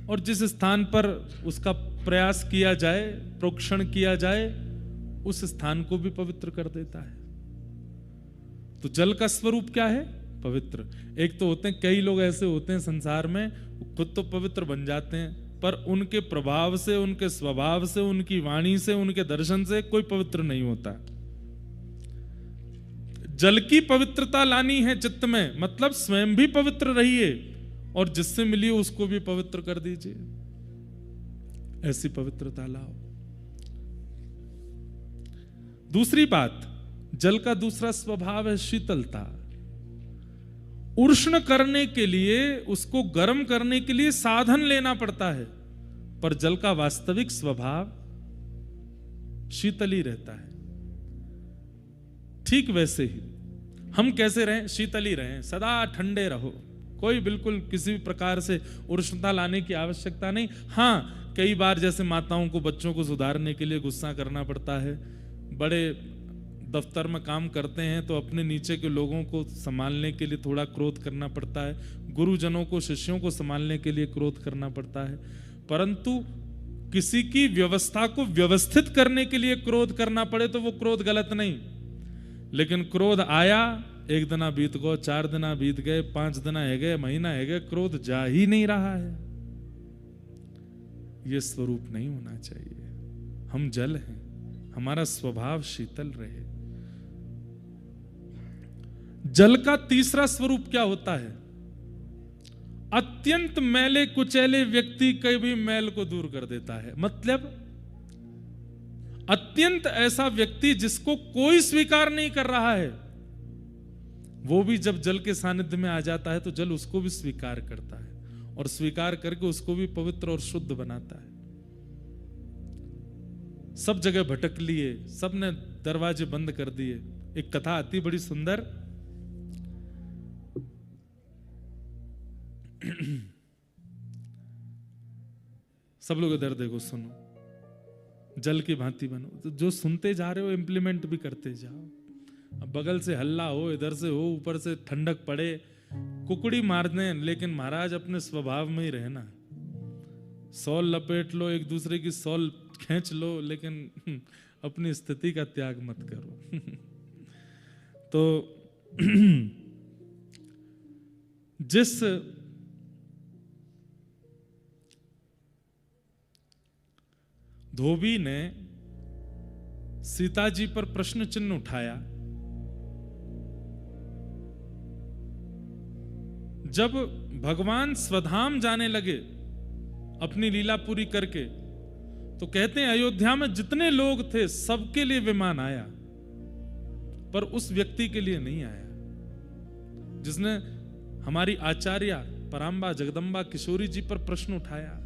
और जिस स्थान पर उसका प्रयास किया जाए, प्रोक्षण किया जाए, उस स्थान को भी पवित्र कर देता है। तो जल का स्वरूप क्या है? पवित्र। एक तो होते हैं, कई लोग ऐसे होते हैं संसार में, खुद तो पवित्र बन जाते हैं पर उनके प्रभाव से, उनके स्वभाव से, उनकी वाणी से, उनके दर्शन से कोई पवित्र नहीं होता। जल की पवित्रता लानी है चित्त में, मतलब स्वयं भी पवित्र रहिए और जिससे मिली उसको भी पवित्र कर दीजिए। ऐसी पवित्रता लाओ। दूसरी बात, जल का दूसरा स्वभाव है शीतलता। उष्ण करने के लिए, उसको गर्म करने के लिए साधन लेना पड़ता है, पर जल का वास्तविक स्वभाव शीतल ही रहता है। ठीक वैसे ही हम कैसे रहें? शीतल ही रहें, सदा ठंडे रहो। कोई बिल्कुल किसी भी प्रकार से उष्णता लाने की आवश्यकता नहीं। हाँ, कई बार जैसे माताओं को बच्चों को सुधारने के लिए गुस्सा करना पड़ता है, बड़े दफ्तर में काम करते हैं तो अपने नीचे के लोगों को संभालने के लिए थोड़ा क्रोध करना पड़ता है, गुरुजनों को, शिष्यों को संभालने के लिए क्रोध करना पड़ता है। परंतु किसी की व्यवस्था को व्यवस्थित करने के लिए क्रोध करना पड़े तो वो क्रोध गलत नहीं। लेकिन क्रोध आया, एक दिन बीत गो, 4 दिन बीत गए, 5 दिन है गए, महीना है गए, क्रोध जा ही नहीं रहा है। यह स्वरूप नहीं होना चाहिए। हम जल हैं, हमारा स्वभाव शीतल रहे। जल का तीसरा स्वरूप क्या होता है? अत्यंत मैले कुचैले व्यक्ति के भी मैल को दूर कर देता है। मतलब अत्यंत ऐसा व्यक्ति जिसको कोई स्वीकार नहीं कर रहा है, वो भी जब जल के सानिध्य में आ जाता है तो जल उसको भी स्वीकार करता है और स्वीकार करके उसको भी पवित्र और शुद्ध बनाता है। सब जगह भटक लिए, सबने दरवाजे बंद कर दिए। एक कथा आती बड़ी सुंदर। सब लोग इधर देखो, सुनो, जल की भांति बनो। तो जो सुनते जा रहे हो इंप्लीमेंट भी करते जाओ। अब बगल से हल्ला हो, इधर से हो, ऊपर से ठंडक पड़े, कुकड़ी मार दें, लेकिन महाराज अपने स्वभाव में ही रहना। सॉल लपेट लो, एक दूसरे की सॉल खींच लो, लेकिन अपनी स्थिति का त्याग मत करो। तो जिस धोबी ने सीता जी पर प्रश्न चिन्ह उठाया, जब भगवान स्वधाम जाने लगे अपनी लीला पूरी करके, तो कहते हैं अयोध्या में जितने लोग थे सबके लिए विमान आया, पर उस व्यक्ति के लिए नहीं आया जिसने हमारी आचार्य पराम्बा जगदम्बा किशोरी जी पर प्रश्न उठाया।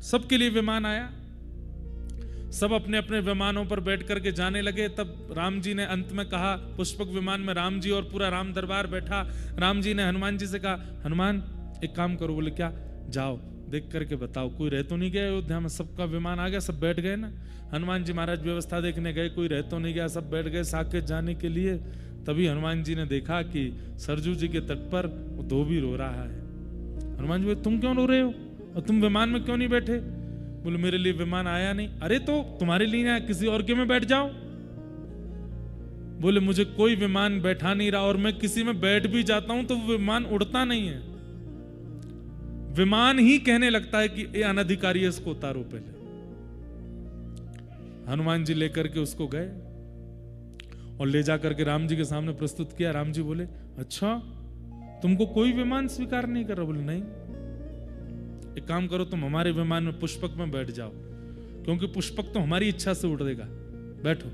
सबके लिए विमान आया, सब अपने अपने विमानों पर बैठ करके जाने लगे। तब राम जी ने अंत में कहा, पुष्पक विमान में राम जी और पूरा राम दरबार बैठा। राम जी ने हनुमान जी से कहा, हनुमान एक काम करो। बोले क्या? जाओ देख करके बताओ, कोई रह तो नहीं गया अयोध्या में? सबका विमान आ गया, सब बैठ गए ना? हनुमान जी महाराज व्यवस्था देखने गए, कोई रह तो नहीं गया, सब बैठ गए साकेत जाने के लिए। तभी हनुमान जी ने देखा कि सरजू जी के तट पर वो धोबी रो रहा है। हनुमान जी बोले, तुम क्यों रो रहे हो और तुम विमान में क्यों नहीं बैठे? बोले मेरे लिए विमान आया नहीं। अरे तो तुम्हारे लिए आया, किसी और के में बैठ जाओ। बोले मुझे कोई विमान बैठा नहीं रहा, और मैं किसी में बैठ भी जाता हूं तो वो विमान उड़ता नहीं है, विमान ही कहने लगता है कि ये अनधिकारी है, इसको उतारो पहले। हनुमान जी लेकर के उसको गए और ले जाकर के राम जी के सामने प्रस्तुत किया। राम जी बोले, अच्छा तुमको कोई विमान स्वीकार नहीं कर रहा? बोले नहीं। एक काम करो, तुम हमारे विमान में पुष्पक में बैठ जाओ, क्योंकि पुष्पक तो हमारी इच्छा से उड़ेगा, बैठो।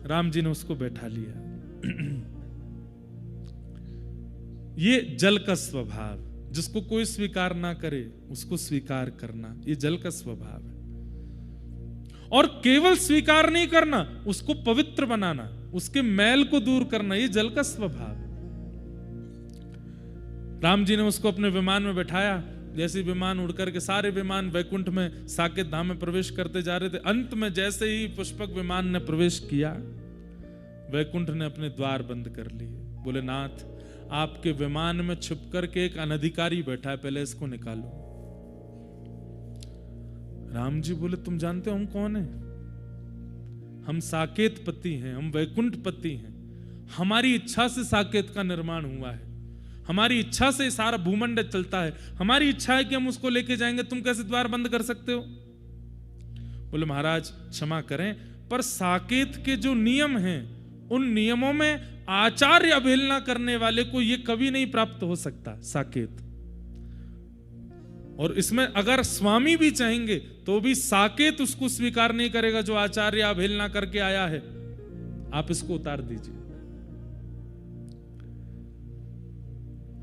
राम जी ने उसको बैठा लिया। ये जल का स्वभाव, जिसको कोई स्वीकार ना करे उसको स्वीकार करना, ये जल का स्वभाव है। और केवल स्वीकार नहीं करना, उसको पवित्र बनाना, उसके मैल को दूर करना, ये जल का स्वभाव है। राम जी ने उसको अपने विमान में बैठाया, जैसे विमान उड़ करके सारे विमान वैकुंठ में साकेत धाम में प्रवेश करते जा रहे थे। अंत में जैसे ही पुष्पक विमान ने प्रवेश किया, वैकुंठ ने अपने द्वार बंद कर लिए। बोले नाथ, आपके विमान में छुप करके एक अनधिकारी बैठा है, पहले इसको निकालो। राम जी बोले तुम जानते हो हम कौन है? हम साकेत पति हैं, हम वैकुंठ पति हैं। हमारी इच्छा से साकेत का निर्माण हुआ है, हमारी इच्छा से सारा भूमंडल चलता है, हमारी इच्छा है कि हम उसको लेके जाएंगे, तुम कैसे द्वार बंद कर सकते हो? बोले महाराज क्षमा करें, पर साकेत के जो नियम हैं उन नियमों में आचार्य अवहेलना करने वाले को यह कभी नहीं प्राप्त हो सकता साकेत। और इसमें अगर स्वामी भी चाहेंगे तो भी साकेत उसको स्वीकार नहीं करेगा जो आचार्य अवहेलना करके आया है। आप इसको उतार दीजिए।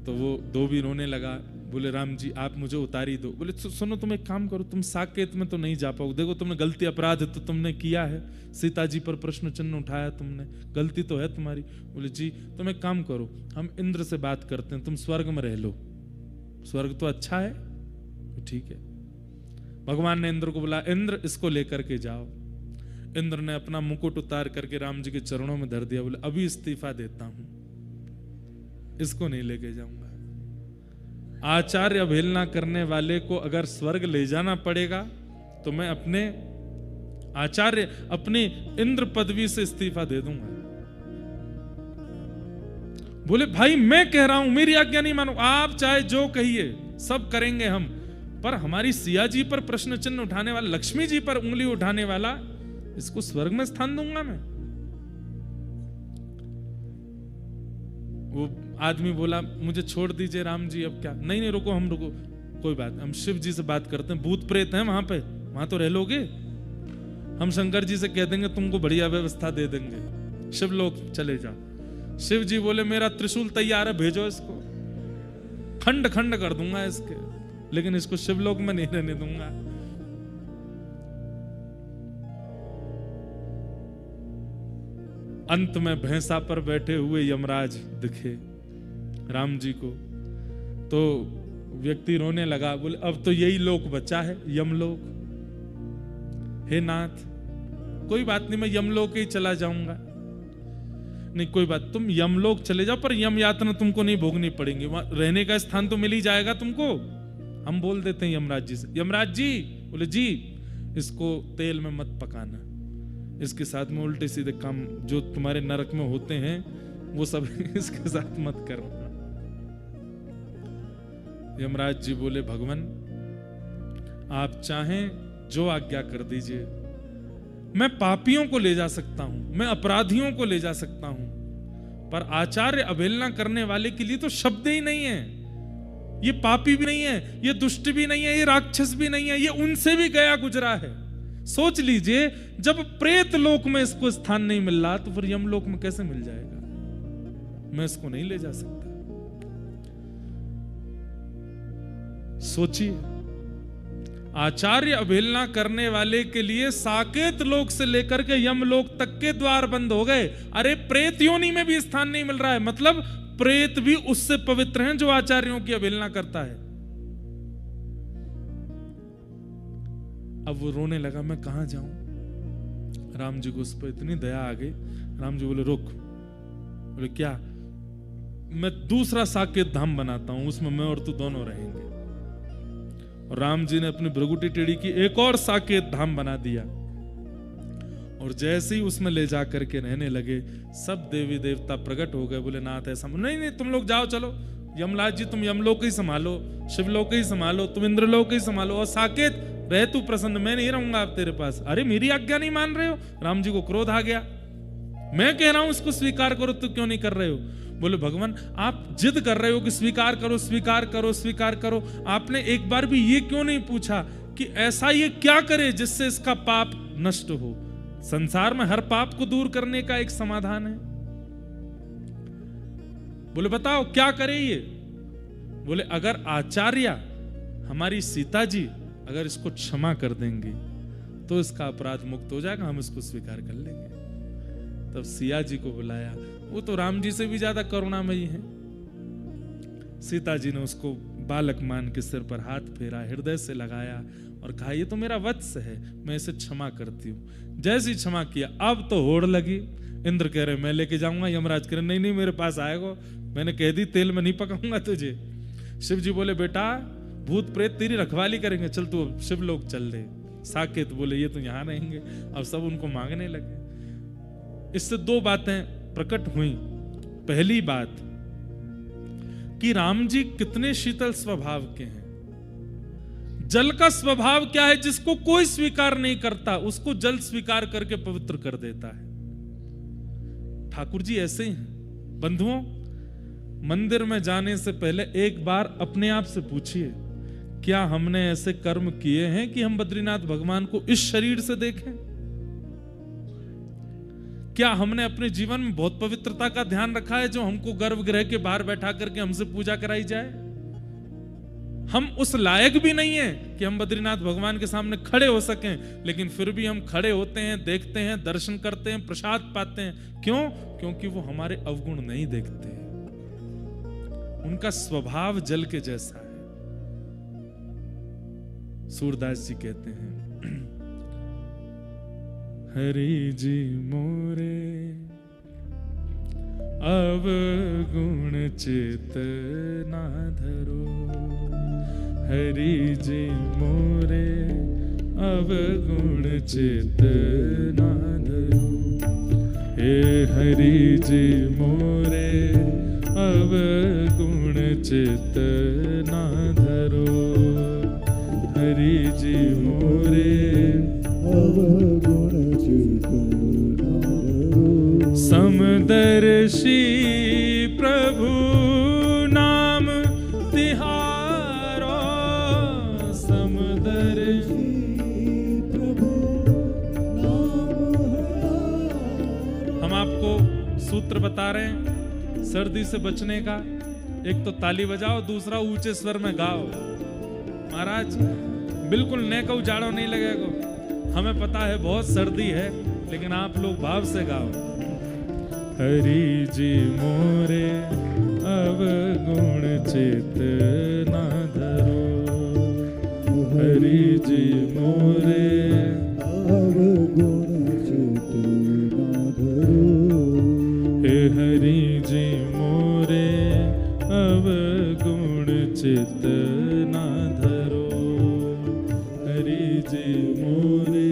तो वो दो भी रोने लगा। बोले राम जी आप मुझे उतार ही दो। बोले सुनो, तुम एक काम करो, तुम साकेत में तो नहीं जा पाओ, देखो तुमने गलती अपराध तो तुमने किया है, सीता जी पर प्रश्न चिन्ह उठाया तुमने, गलती तो है तुम्हारी। बोले जी तुम एक काम करो, हम इंद्र से बात करते हैं, तुम स्वर्ग में रह लो, स्वर्ग तो अच्छा है। ठीक है। भगवान ने इंद्र को बोला इंद्र इसको लेकर के जाओ। इंद्र ने अपना मुकुट उतार करके राम जी के चरणों में धर दिया। बोले अभी इस्तीफा देता हूं, इसको नहीं लेके जाऊंगा। आचार्य अवहेलना करने वाले को अगर स्वर्ग ले जाना पड़ेगा तो मैं अपने आचार्य, अपनी इंद्र पदवी से इस्तीफा दे दूंगा। बोले भाई मैं कह रहा हूं, मेरी आज्ञा नहीं मानो, आप चाहे जो कहिए सब करेंगे हम, पर हमारी सिया जी पर प्रश्न चिन्ह उठाने वाला, लक्ष्मी जी पर उंगली उठाने वाला, इसको स्वर्ग में स्थान दूंगा मैं। वो आदमी बोला मुझे छोड़ दीजिए राम जी, अब क्या? नहीं नहीं रुको, हम रुको, कोई बात, हम शिव जी से बात करते हैं, भूत प्रेत हैं वहां पे, वहां तो रह लोगे। हम शंकर जी से कह देंगे तुमको बढ़िया व्यवस्था दे देंगे, शिव लोग चले जाओ। शिव जी बोले मेरा त्रिशूल तैयार है, भेजो इसको, खंड खंड कर दूंगा इसके, लेकिन इसको शिवलोक में नहीं रहने दूंगा। अंत में भैंसा पर बैठे हुए यमराज दिखे राम जी को, तो व्यक्ति रोने लगा। बोले अब तो यही लोक बचा है, यमलोक। हे नाथ कोई बात नहीं, मैं यमलोक ही चला जाऊंगा। नहीं कोई बात, तुम यमलोक चले जाओ, पर यम यातना तुमको नहीं भोगनी पड़ेगी, वहां रहने का स्थान तो मिल ही जाएगा तुमको। हम बोल देते हैं यमराज जी से, यमराज जी। बोले जी इसको तेल में मत पकाना, इसके साथ में उल्टे सीधे काम जो तुम्हारे नरक में होते हैं वो सब इसके साथ मत करना। यमराज जी बोले भगवान आप चाहें जो आज्ञा कर दीजिए, मैं पापियों को ले जा सकता हूं, मैं अपराधियों को ले जा सकता हूं, पर आचार्य अवहेलना करने वाले के लिए तो शब्द ही नहीं है। ये पापी भी नहीं है, ये दुष्ट भी नहीं है, ये राक्षस भी नहीं है, ये उनसे भी गया गुजरा है। सोच लीजिए जब प्रेत लोक में इसको स्थान नहीं मिल रहा तो फिर यमलोक में कैसे मिल जाएगा? मैं इसको नहीं ले जा सकता। सोचिए, आचार्य अवहेलना करने वाले के लिए साकेत लोक से लेकर के यमलोक तक के द्वार बंद हो गए। अरे प्रेत योनि में भी स्थान नहीं मिल रहा है, मतलब प्रेत भी उससे पवित्र हैं जो आचार्यों की अवहेलना करता है। अब वो रोने लगा, मैं कहां जाऊं? राम जी को उस पर इतनी दया आ गई। राम जी बोले रुक। बोले क्या? मैं दूसरा साकेत धाम बनाता हूं, उसमें मैं और तू दोनों रहेंगे। और राम जी ने अपनी भृगुटी टेढ़ी की, एक और साकेत धाम बना दिया। और जैसे ही उसमें ले जा करके रहने लगे, सब देवी देवता प्रकट हो गए। बोले नाथ ऐसा नहीं नहीं, तुम लोग जाओ, चलो यमराज जी तुम यमलोक ही संभालो, शिवलोक ही संभालो, तुम इंद्रलोक ही संभालो, और साकेत रह तू प्रसन्न, मैं नहीं रहूंगा आप तेरे पास। अरे मेरी आज्ञा नहीं मान रहे हो? राम जी को क्रोध आ गया। मैं कह रहा हूं इसको स्वीकार करो, तो क्यों नहीं कर रहे हो? बोले भगवान आप जिद कर रहे हो कि स्वीकार करो स्वीकार करो स्वीकार करो, आपने एक बार भी ये क्यों नहीं पूछा कि ऐसा ये क्या करे जिससे इसका पाप नष्ट हो? संसार में हर पाप को दूर करने का एक समाधान है। बोले बताओ क्या करे ये? बोले अगर आचार्य हमारी सीता जी अगर इसको क्षमा कर देंगी तो इसका अपराध मुक्त हो जाएगा, हम इसको स्वीकार कर लेंगे। तब सिया जी को बुलाया, वो तो राम जी से भी ज्यादा करुणामयी है। सीता जी ने उसको बालक मान के सिर पर हाथ फेरा, हृदय से लगाया और कहा ये तो मेरा वत्स है, मैं इसे क्षमा करती हूँ। जैसे ही क्षमा किया अब तो होड़ लगी। इंद्र कह रहे मैं लेके जाऊंगा, यमराज कह रहे नहीं नहीं मेरे पास आएगा, मैंने कह दी तेल में नहीं पकाऊंगा तुझे। शिव जी बोले बेटा भूत प्रेत तेरी रखवाली करेंगे, चल तू शिव लोग चल दे। साकेत बोले ये तो यहां रहेंगे। अब सब उनको मांगने लगे। इससे दो बातें प्रकट हुई। पहली बात कि राम जी कितने शीतल स्वभाव के हैं। जल का स्वभाव क्या है? जिसको कोई स्वीकार नहीं करता उसको जल स्वीकार करके पवित्र कर देता है। ठाकुर जी ऐसे ही हैं। बंधुओं, मंदिर में जाने से पहले एक बार अपने आप से पूछिए क्या हमने ऐसे कर्म किए हैं कि हम बद्रीनाथ भगवान को इस शरीर से देखें? क्या हमने अपने जीवन में बहुत पवित्रता का ध्यान रखा है जो हमको गर्भगृह के बाहर बैठा करके हमसे पूजा कराई जाए? हम उस लायक भी नहीं है कि हम बद्रीनाथ भगवान के सामने खड़े हो सकें, लेकिन फिर भी हम खड़े होते हैं, देखते हैं, दर्शन करते हैं, प्रसाद पाते हैं। क्यों? क्योंकि वो हमारे अवगुण नहीं देखते, उनका स्वभाव जल के जैसा है। सूरदास जी कहते हैं हरि जी मोरे अवगुण चित ना धरो, हरि जी मोरे अवगुण चित ना धरो, हे हरि जी मोरे अवगुण चित ना धरो, हरि जी मोरे अवगुण चित ना धरो। समदर्शी प्रभु नाम तिहारो, समदर्शी प्रभु नाम। हम आपको सूत्र बता रहे हैं सर्दी से बचने का। एक तो ताली बजाओ, दूसरा ऊंचे स्वर में गाओ। महाराज बिल्कुल ने को उजाड़ो नहीं लगेगा। हमें पता है बहुत सर्दी है, लेकिन आप लोग भाव से गाओ। हरि जी मोरे अवगुण चित ना धरो, हरि जी मोरे अवगुण चित ना धरो, हे हरि जी मोरे अवगुण चित ना धरो, हरि जी मोरे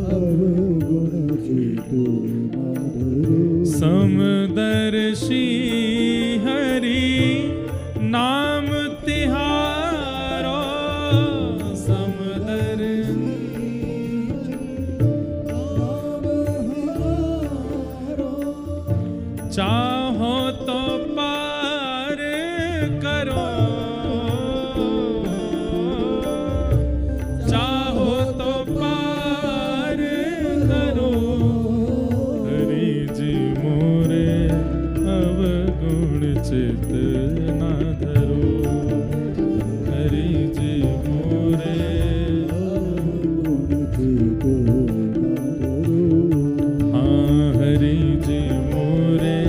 अवगुण चित ना धरो। समदर्शी हरि नाम तिहारो, समदर्शी चाहो तो पार करो, चाहो तो पार करो, हरि जी मोरे अवगुण चित ना धरो, हरि जी मोरे अवगुण चित ना धरो। हाँ हरि जी मोरे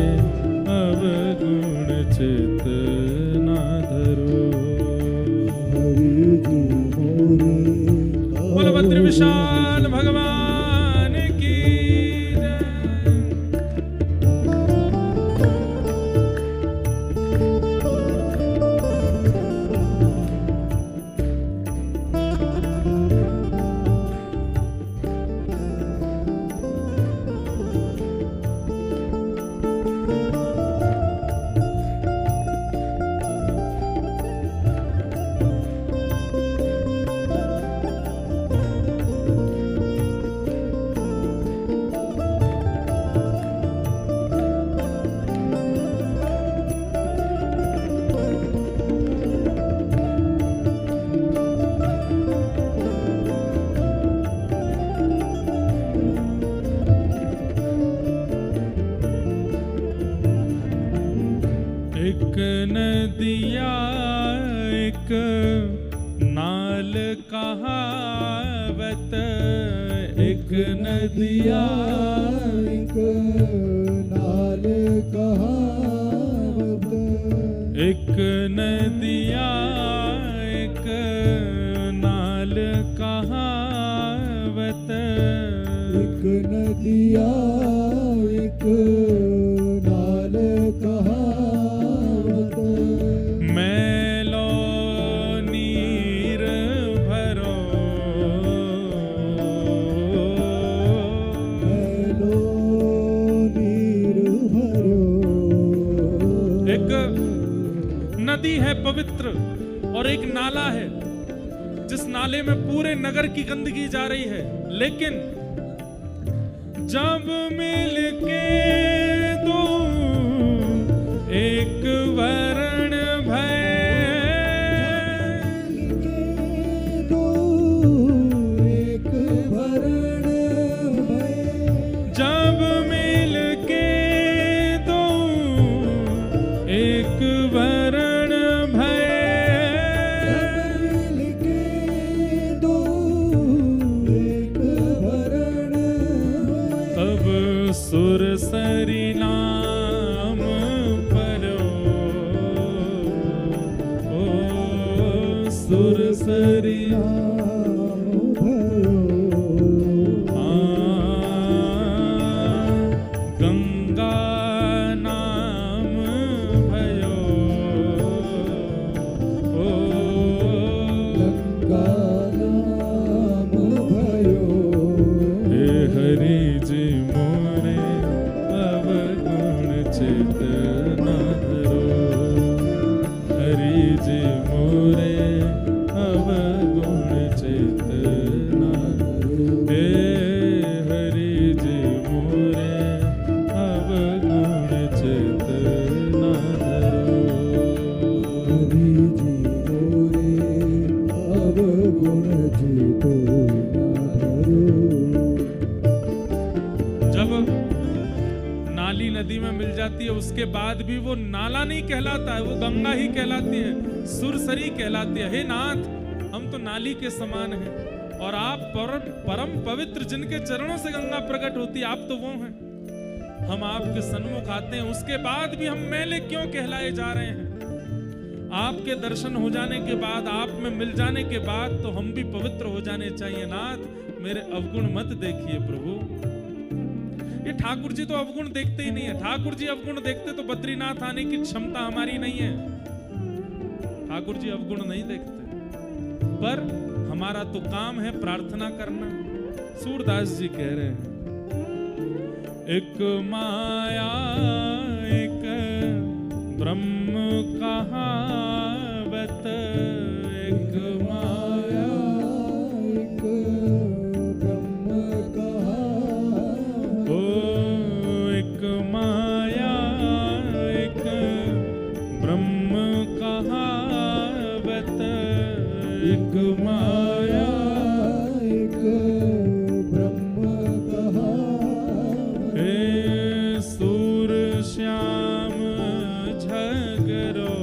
नदिया एक नाल कहावत, एक नदिया एक नाल कहावत, एक नदिया एक नाल कहावत, एक नदिया एक नाल कहावत। मैलो नीर भरो, मैलो नीर भरो। एक नदी है पवित्र और एक नाला है जिस नाले में पूरे नगर की गंदगी जा रही है, लेकिन जब मिल के दो एक वरण भय, दो एक वरण भय, जब मिल के दो एक वरण भय, मिल के दो एक वरण भय। तब सुरसरी नाम परो, ओ सुरसरी नाम भरो, गंगा नाम भयो, ओ गंगा नाम भयो। हे हरि जी मोरे अवगुण चेतना धरो, हरि जी मोरे अवगुण चेतना धरो, हे हरि जी मोरे अवगुण चेतना धरो। हरि जी मोरे अवगुण चेतना धरो। जब नाली नदी में मिल जाती है उसके बाद भी वो नाला नहीं कहलाता है, वो गंगा ही कहलाती है, सुरसरी कहलाती है। हे नाथ, हम तो नाली के समान हैं और आप परम पवित्र, जिनके चरणों से गंगा प्रकट होती है, आप तो वो हैं। हम आपके सन्मुख आते हैं, उसके बाद भी हम मैले क्यों कहलाए जा रहे हैं? आपके दर्शन हो जाने के बाद, आप में मिल जाने के बाद तो हम भी पवित्र हो जाने चाहिए। नाथ, मेरे अवगुण मत देखिए प्रभु। ये ठाकुर जी तो अवगुण देखते ही नहीं है। ठाकुर जी अवगुण देखते तो बद्रीनाथ आने की क्षमता हमारी नहीं है। ठाकुर जी अवगुण नहीं देखते, पर हमारा तो काम है प्रार्थना करना। सूरदास जी कह रहे हैं, एक माया एक ब्रह्म कहावत, एक माया एक ब्रह्म कहावत। ओ एक माया एक ब्रह्म कहावत, एक माया एक ब्रह्म कहावत। हे सूर श्याम झगरो,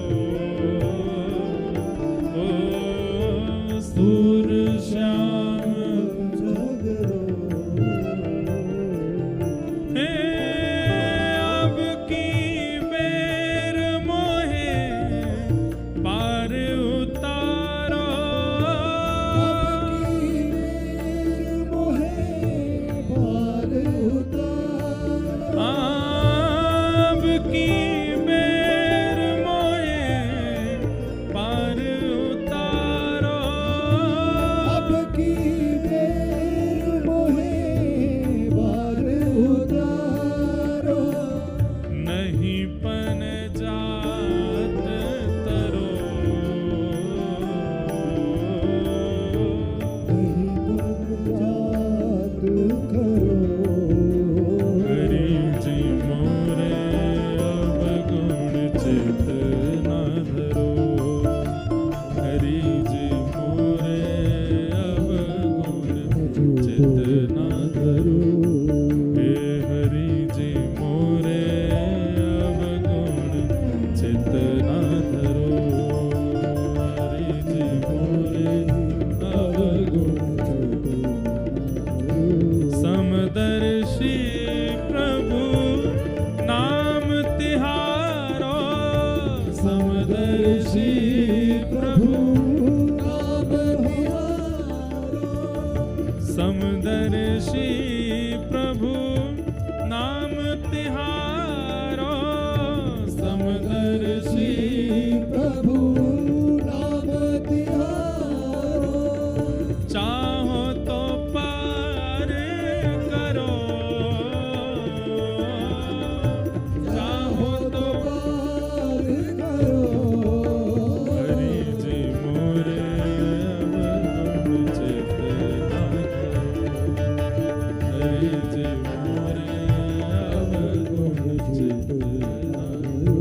जी मोरे अवगुण चित धरो।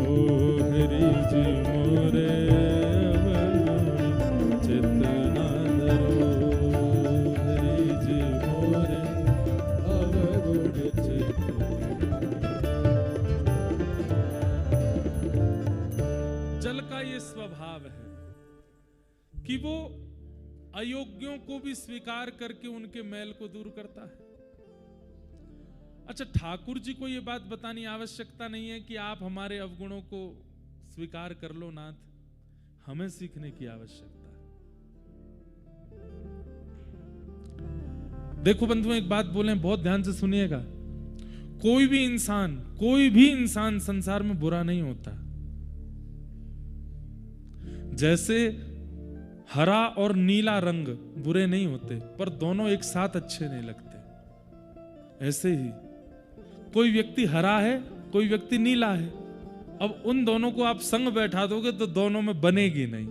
ओ हरि जी मोरे अवगुण चित धरो। हरि जी मोरे अवगुण चित धरो। जल का ये स्वभाव है कि वो अयोग्यों को भी स्वीकार करके उनके मैल को दूर करता है। अच्छा, ठाकुर जी को यह बात बतानी आवश्यकता नहीं है कि आप हमारे अवगुणों को स्वीकार कर लो नाथ, हमें सीखने की आवश्यकता है। देखो बंधुओं, एक बात बोले, बहुत ध्यान से सुनिएगा। कोई भी इंसान संसार में बुरा नहीं होता। जैसे हरा और नीला रंग बुरे नहीं होते, पर दोनों एक साथ अच्छे नहीं लगते। ऐसे ही कोई व्यक्ति हरा है, कोई व्यक्ति नीला है। अब उन दोनों को आप संग बैठा दोगे तो दोनों में बनेगी नहीं।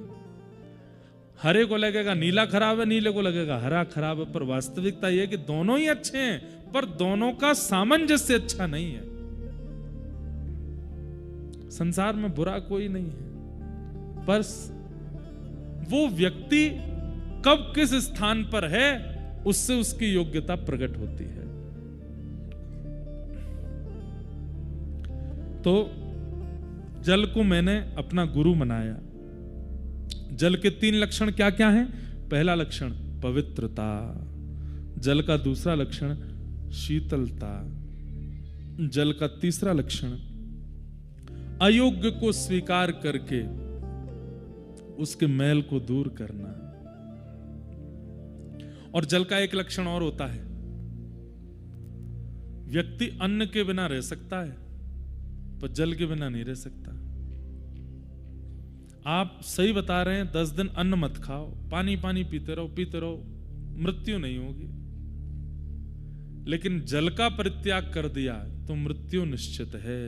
हरे को लगेगा नीला खराब है, नीले को लगेगा हरा खराब है, पर वास्तविकता यह है कि दोनों ही अच्छे हैं, पर दोनों का सामंजस्य अच्छा नहीं है। संसार में बुरा कोई नहीं है, पर वो व्यक्ति कब किस स्थान पर है उससे उसकी योग्यता प्रकट होती है। तो जल को मैंने अपना गुरु बनाया। जल के 3 लक्षण क्या क्या हैं? पहला लक्षण पवित्रता, जल का दूसरा लक्षण शीतलता, जल का तीसरा लक्षण अयोग्य को स्वीकार करके उसके मैल को दूर करना। और जल का एक लक्षण और होता है, व्यक्ति अन्न के बिना रह सकता है पर जल के बिना नहीं रह सकता। आप सही बता रहे हैं, 10 दिन अन्न मत खाओ, पानी पानी पीते रहो, मृत्यु नहीं होगी। लेकिन जल का परित्याग कर दिया तो मृत्यु निश्चित है।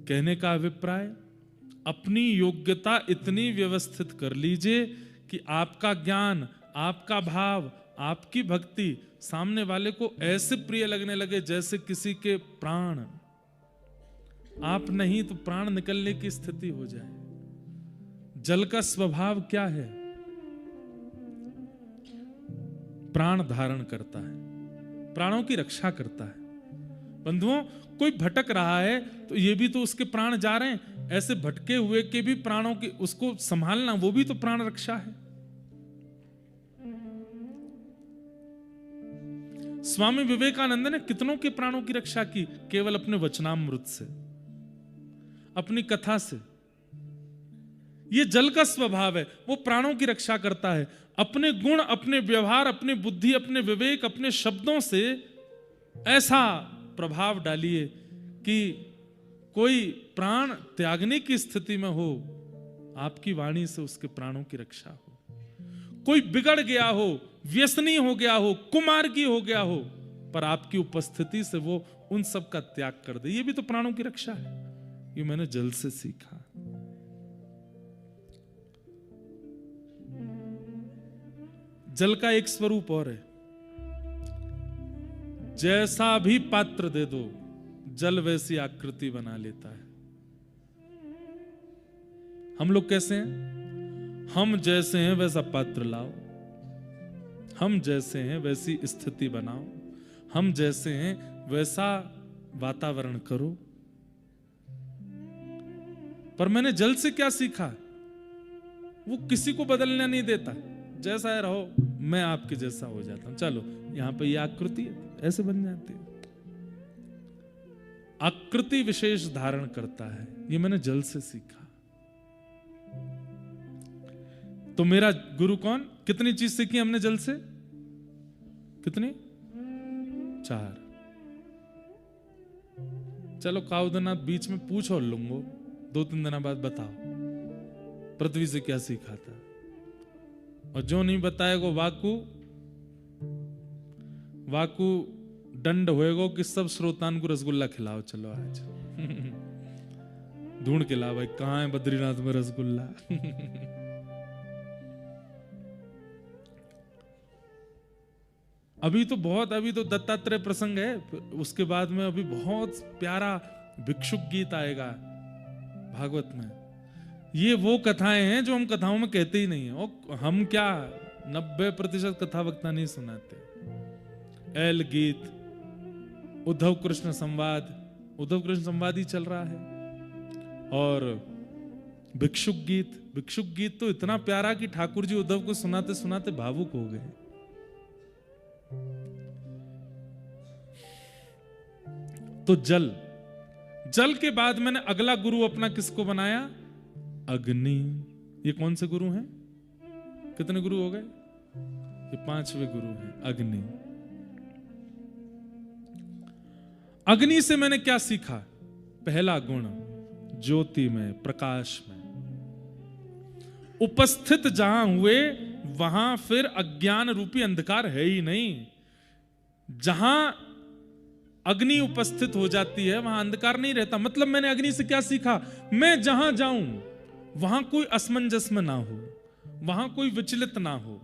कहने का अभिप्राय, अपनी योग्यता इतनी व्यवस्थित कर लीजिए कि आपका ज्ञान, आपका भाव, आपकी भक्ति सामने वाले को ऐसे प्रिय लगने लगे जैसे किसी के प्राण। आप नहीं तो प्राण निकलने की स्थिति हो जाए। जल का स्वभाव क्या है? प्राण धारण करता है, प्राणों की रक्षा करता है। बंधुओं, कोई भटक रहा है तो ये भी तो उसके प्राण जा रहे हैं। ऐसे भटके हुए के भी प्राणों की उसको संभालना, वो भी तो प्राण रक्षा है। स्वामी विवेकानंद ने कितनों के प्राणों की रक्षा की? केवल अपने वचनामृत से, अपनी कथा से। ये जल का स्वभाव है, वो प्राणों की रक्षा करता है। अपने गुण, अपने व्यवहार, अपनी बुद्धि, अपने विवेक, अपने शब्दों से ऐसा प्रभाव डालिए कि कोई प्राण त्यागने की स्थिति में हो, आपकी वाणी से उसके प्राणों की रक्षा हो। कोई बिगड़ गया हो, व्यसनी हो गया हो, कुमार्गी हो गया हो, पर आपकी उपस्थिति से वो उन सब का त्याग कर दे। ये भी तो प्राणों की रक्षा है। ये मैंने जल से सीखा। जल का एक स्वरूप और है, जैसा भी पात्र दे दो जल वैसी आकृति बना लेता है। हम लोग कैसे हैं? हम जैसे हैं वैसा पात्र लाओ, हम जैसे हैं वैसी स्थिति बनाओ, हम जैसे हैं वैसा वातावरण करो। पर मैंने जल से क्या सीखा? वो किसी को बदलना नहीं देता। जैसा है रहो, मैं आपके जैसा हो जाता हूं। चलो यहां पे ये आकृति है, ऐसे बन जाती है। आकृति विशेष धारण करता है। ये मैंने जल से सीखा। तो मेरा गुरु कौन? कितनी चीज सीखी हमने जल से? कितनी? 4। चलो काउदनाथ बीच में पूछ और लूंगो, 2-3 दिन बाद बताओ पृथ्वी से क्या सीखा था। और जो नहीं बताएगा वाकू दंड होएगा कि सब श्रोतान को रसगुल्ला खिलाओ। चलो आज ढूंढ के ला भाई, कहां है बद्रीनाथ में रसगुल्ला। अभी तो दत्तात्रेय प्रसंग है, उसके बाद में अभी बहुत प्यारा भिक्षुक गीत आएगा भागवत में। ये वो कथाएं हैं जो हम कथाओं में कहते ही नहीं है, और हम क्या 90% कथा वक्ता नहीं सुनाते। एल गीत, उद्धव कृष्ण संवाद ही चल रहा है, और भिक्षुक गीत तो इतना प्यारा कि ठाकुर जी उद्धव को सुनाते सुनाते भावुक हो गए। तो जल के बाद मैंने अगला गुरु अपना किसको बनाया? अग्नि। ये कौन से गुरु हैं? कितने गुरु हो गए? ये 5वें गुरु हैं, अग्नि। अग्नि से मैंने क्या सीखा? पहला गुण, ज्योति में, प्रकाश में उपस्थित जहां हुए वहां फिर अज्ञान रूपी अंधकार है ही नहीं। जहां अग्नि उपस्थित हो जाती है वहां अंधकार नहीं रहता। मतलब मैंने अग्नि से क्या सीखा? मैं जहां जाऊं वहां कोई असमंजस में ना हो, वहां कोई विचलित ना हो,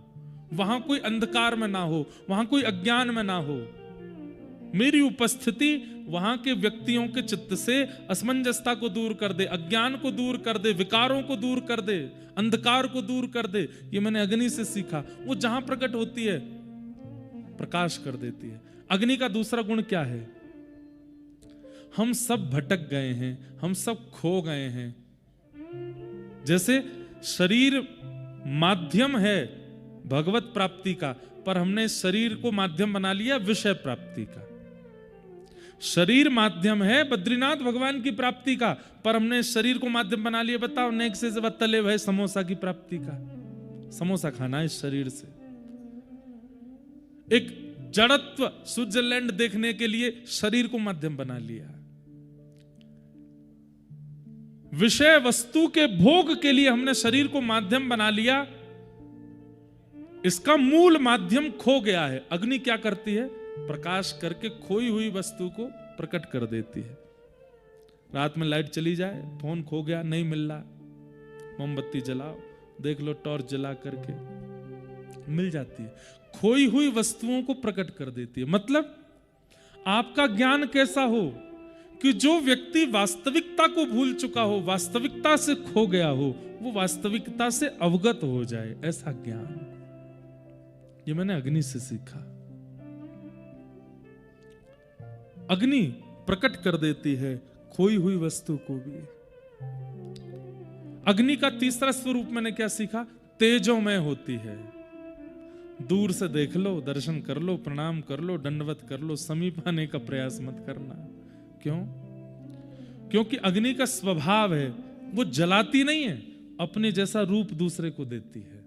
वहां कोई अंधकार में ना हो, वहां कोई अज्ञान में ना हो। मेरी उपस्थिति वहां के व्यक्तियों के चित्त से असमंजसता को दूर कर दे, अज्ञान को दूर कर दे, विकारों को दूर कर दे, अंधकार को दूर कर दे। ये मैंने अग्नि से सीखा। वो जहां प्रकट होती है प्रकाश कर देती है। अग्नि का दूसरा गुण क्या है? हम सब भटक गए हैं, हम सब खो गए हैं। जैसे शरीर माध्यम है भगवत प्राप्ति का, पर हमने शरीर को माध्यम बना लिया विषय प्राप्ति का। शरीर माध्यम है बद्रीनाथ भगवान की प्राप्ति का, पर हमने शरीर को माध्यम बना लिया। बताओ, नेक से तले हुए समोसा की प्राप्ति का। समोसा खाना है इस शरीर से। एक जड़त्व स्विट्जरलैंड देखने के लिए शरीर को माध्यम बना लिया। विषय वस्तु के भोग के लिए हमने शरीर को माध्यम बना लिया। इसका मूल माध्यम खो गया है। अग्नि क्या करती है? प्रकाश करके खोई हुई वस्तु को प्रकट कर देती है। रात में लाइट चली जाए, फोन खो गया, नहीं मिल रहा, मोमबत्ती जलाओ, देख लो, टॉर्च जला करके मिल जाती है। खोई हुई वस्तुओं को प्रकट कर देती है। मतलब आपका ज्ञान कैसा हो कि जो व्यक्ति वास्तविकता को भूल चुका हो, वास्तविकता से खो गया हो, वो वास्तविकता से अवगत हो जाए, ऐसा ज्ञान। ये मैंने अग्नि से सीखा। अग्नि प्रकट कर देती है खोई हुई वस्तु को भी। अग्नि का तीसरा स्वरूप मैंने क्या सीखा? तेजोमय होती है। दूर से देख लो, दर्शन कर लो, प्रणाम कर लो, दंडवत कर लो, समीप आने का प्रयास मत करना। क्यों? क्योंकि अग्नि का स्वभाव है, वो जलाती नहीं है, अपने जैसा रूप दूसरे को देती है।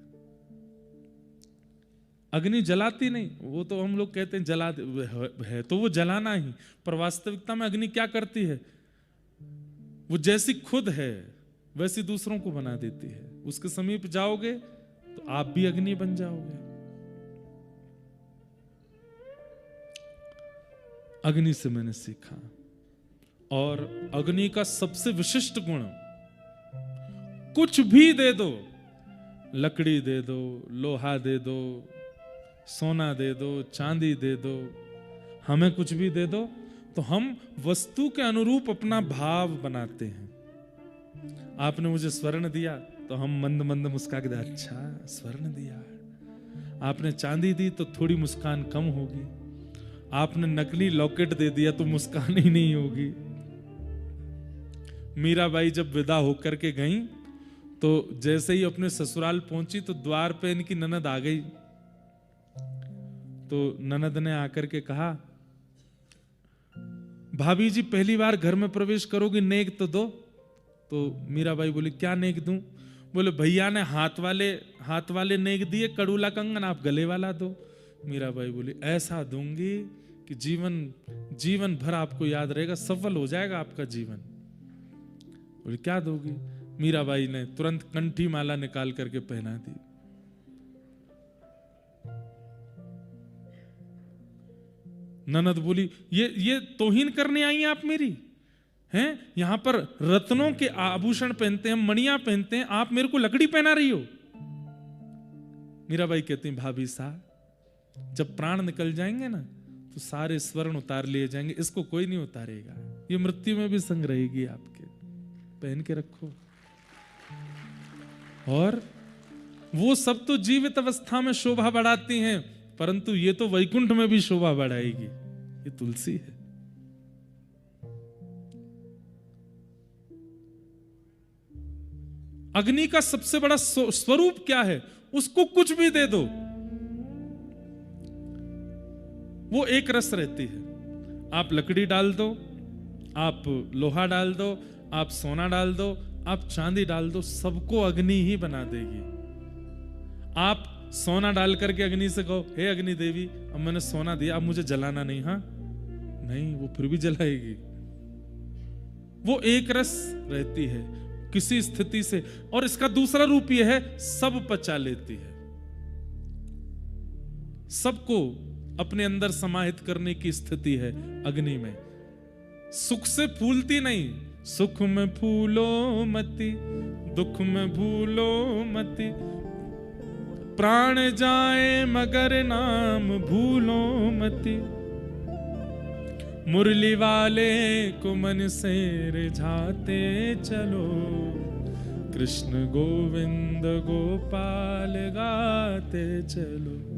अग्नि जलाती नहीं, वो तो हम लोग कहते हैं जला है तो वो जलाना ही, पर वास्तविकता में अग्नि क्या करती है? वो जैसी खुद है वैसी दूसरों को बना देती है। उसके समीप जाओगे तो आप भी अग्नि बन जाओगे। अग्नि से मैंने सीखा। और अग्नि का सबसे विशिष्ट गुण, कुछ भी दे दो, लकड़ी दे दो, लोहा दे दो, सोना दे दो, चांदी दे दो, हमें कुछ भी दे दो तो हम वस्तु के अनुरूप अपना भाव बनाते हैं। आपने मुझे स्वर्ण दिया तो हम मंद मंद मुस्का के, अच्छा स्वर्ण दिया। आपने चांदी दी तो थोड़ी मुस्कान कम होगी। आपने नकली लॉकेट दे दिया तो मुस्कान ही नहीं होगी। मीराबाई जब विदा होकर के गई तो जैसे ही अपने ससुराल पहुंची तो द्वार पे इनकी ननद आ गई। तो ननद ने आकर के कहा, भाभी जी पहली बार घर में प्रवेश करोगी, नेक तो दो। तो मीराबाई बोली, क्या नेक दूं? बोले, भैया ने हाथ वाले नेक दिए, कड़ूला कंगन, आप गले वाला दो। मीराबाई बोली, ऐसा दूंगी कि जीवन भर आपको याद रहेगा, सफल हो जाएगा आपका जीवन। बोले, क्या दोगी? मीराबाई ने तुरंत कंठी माला निकाल करके पहना दी। ननद बोली, ये तौहीन करने आई हैं आप मेरी? हैं, यहां पर रत्नों के आभूषण पहनते हैं, मणियां पहनते हैं, आप मेरे को लकड़ी पहना रही हो? मीराबाई कहती हैं, भाभी साहब जब प्राण निकल जाएंगे ना तो सारे स्वर्ण उतार लिए जाएंगे, इसको कोई नहीं उतारेगा। ये मृत्यु में भी संग रहेगी आपके, पहन के रखो। और वो सब तो जीवित अवस्था में शोभा बढ़ाती हैं, परंतु ये तो वैकुंठ में भी शोभा बढ़ाएगी। ये तुलसी है। अग्नि का सबसे बड़ा स्वरूप क्या है? उसको कुछ भी दे दो, वो एक रस रहती है। आप लकड़ी डाल दो, आप लोहा डाल दो, आप सोना डाल दो, आप चांदी डाल दो, सबको अग्नि ही बना देगी। आप सोना डाल करके अग्नि से कहो, हे अग्नि देवी, अब मैंने सोना दिया, अब मुझे जलाना नहीं। हाँ नहीं, वो फिर भी जलाएगी। वो एक रस रहती है किसी स्थिति से। और इसका दूसरा रूप यह है, सब पचा लेती है, सबको अपने अंदर समाहित करने की स्थिति है अग्नि में। सुख से फूलती नहीं, सुख में फूलो मति, दुख में भूलो मति, प्राण जाए मगर नाम भूलो मति, मुरली वाले को मन से रिझाते चलो, कृष्ण गोविंद गोपाल गाते चलो।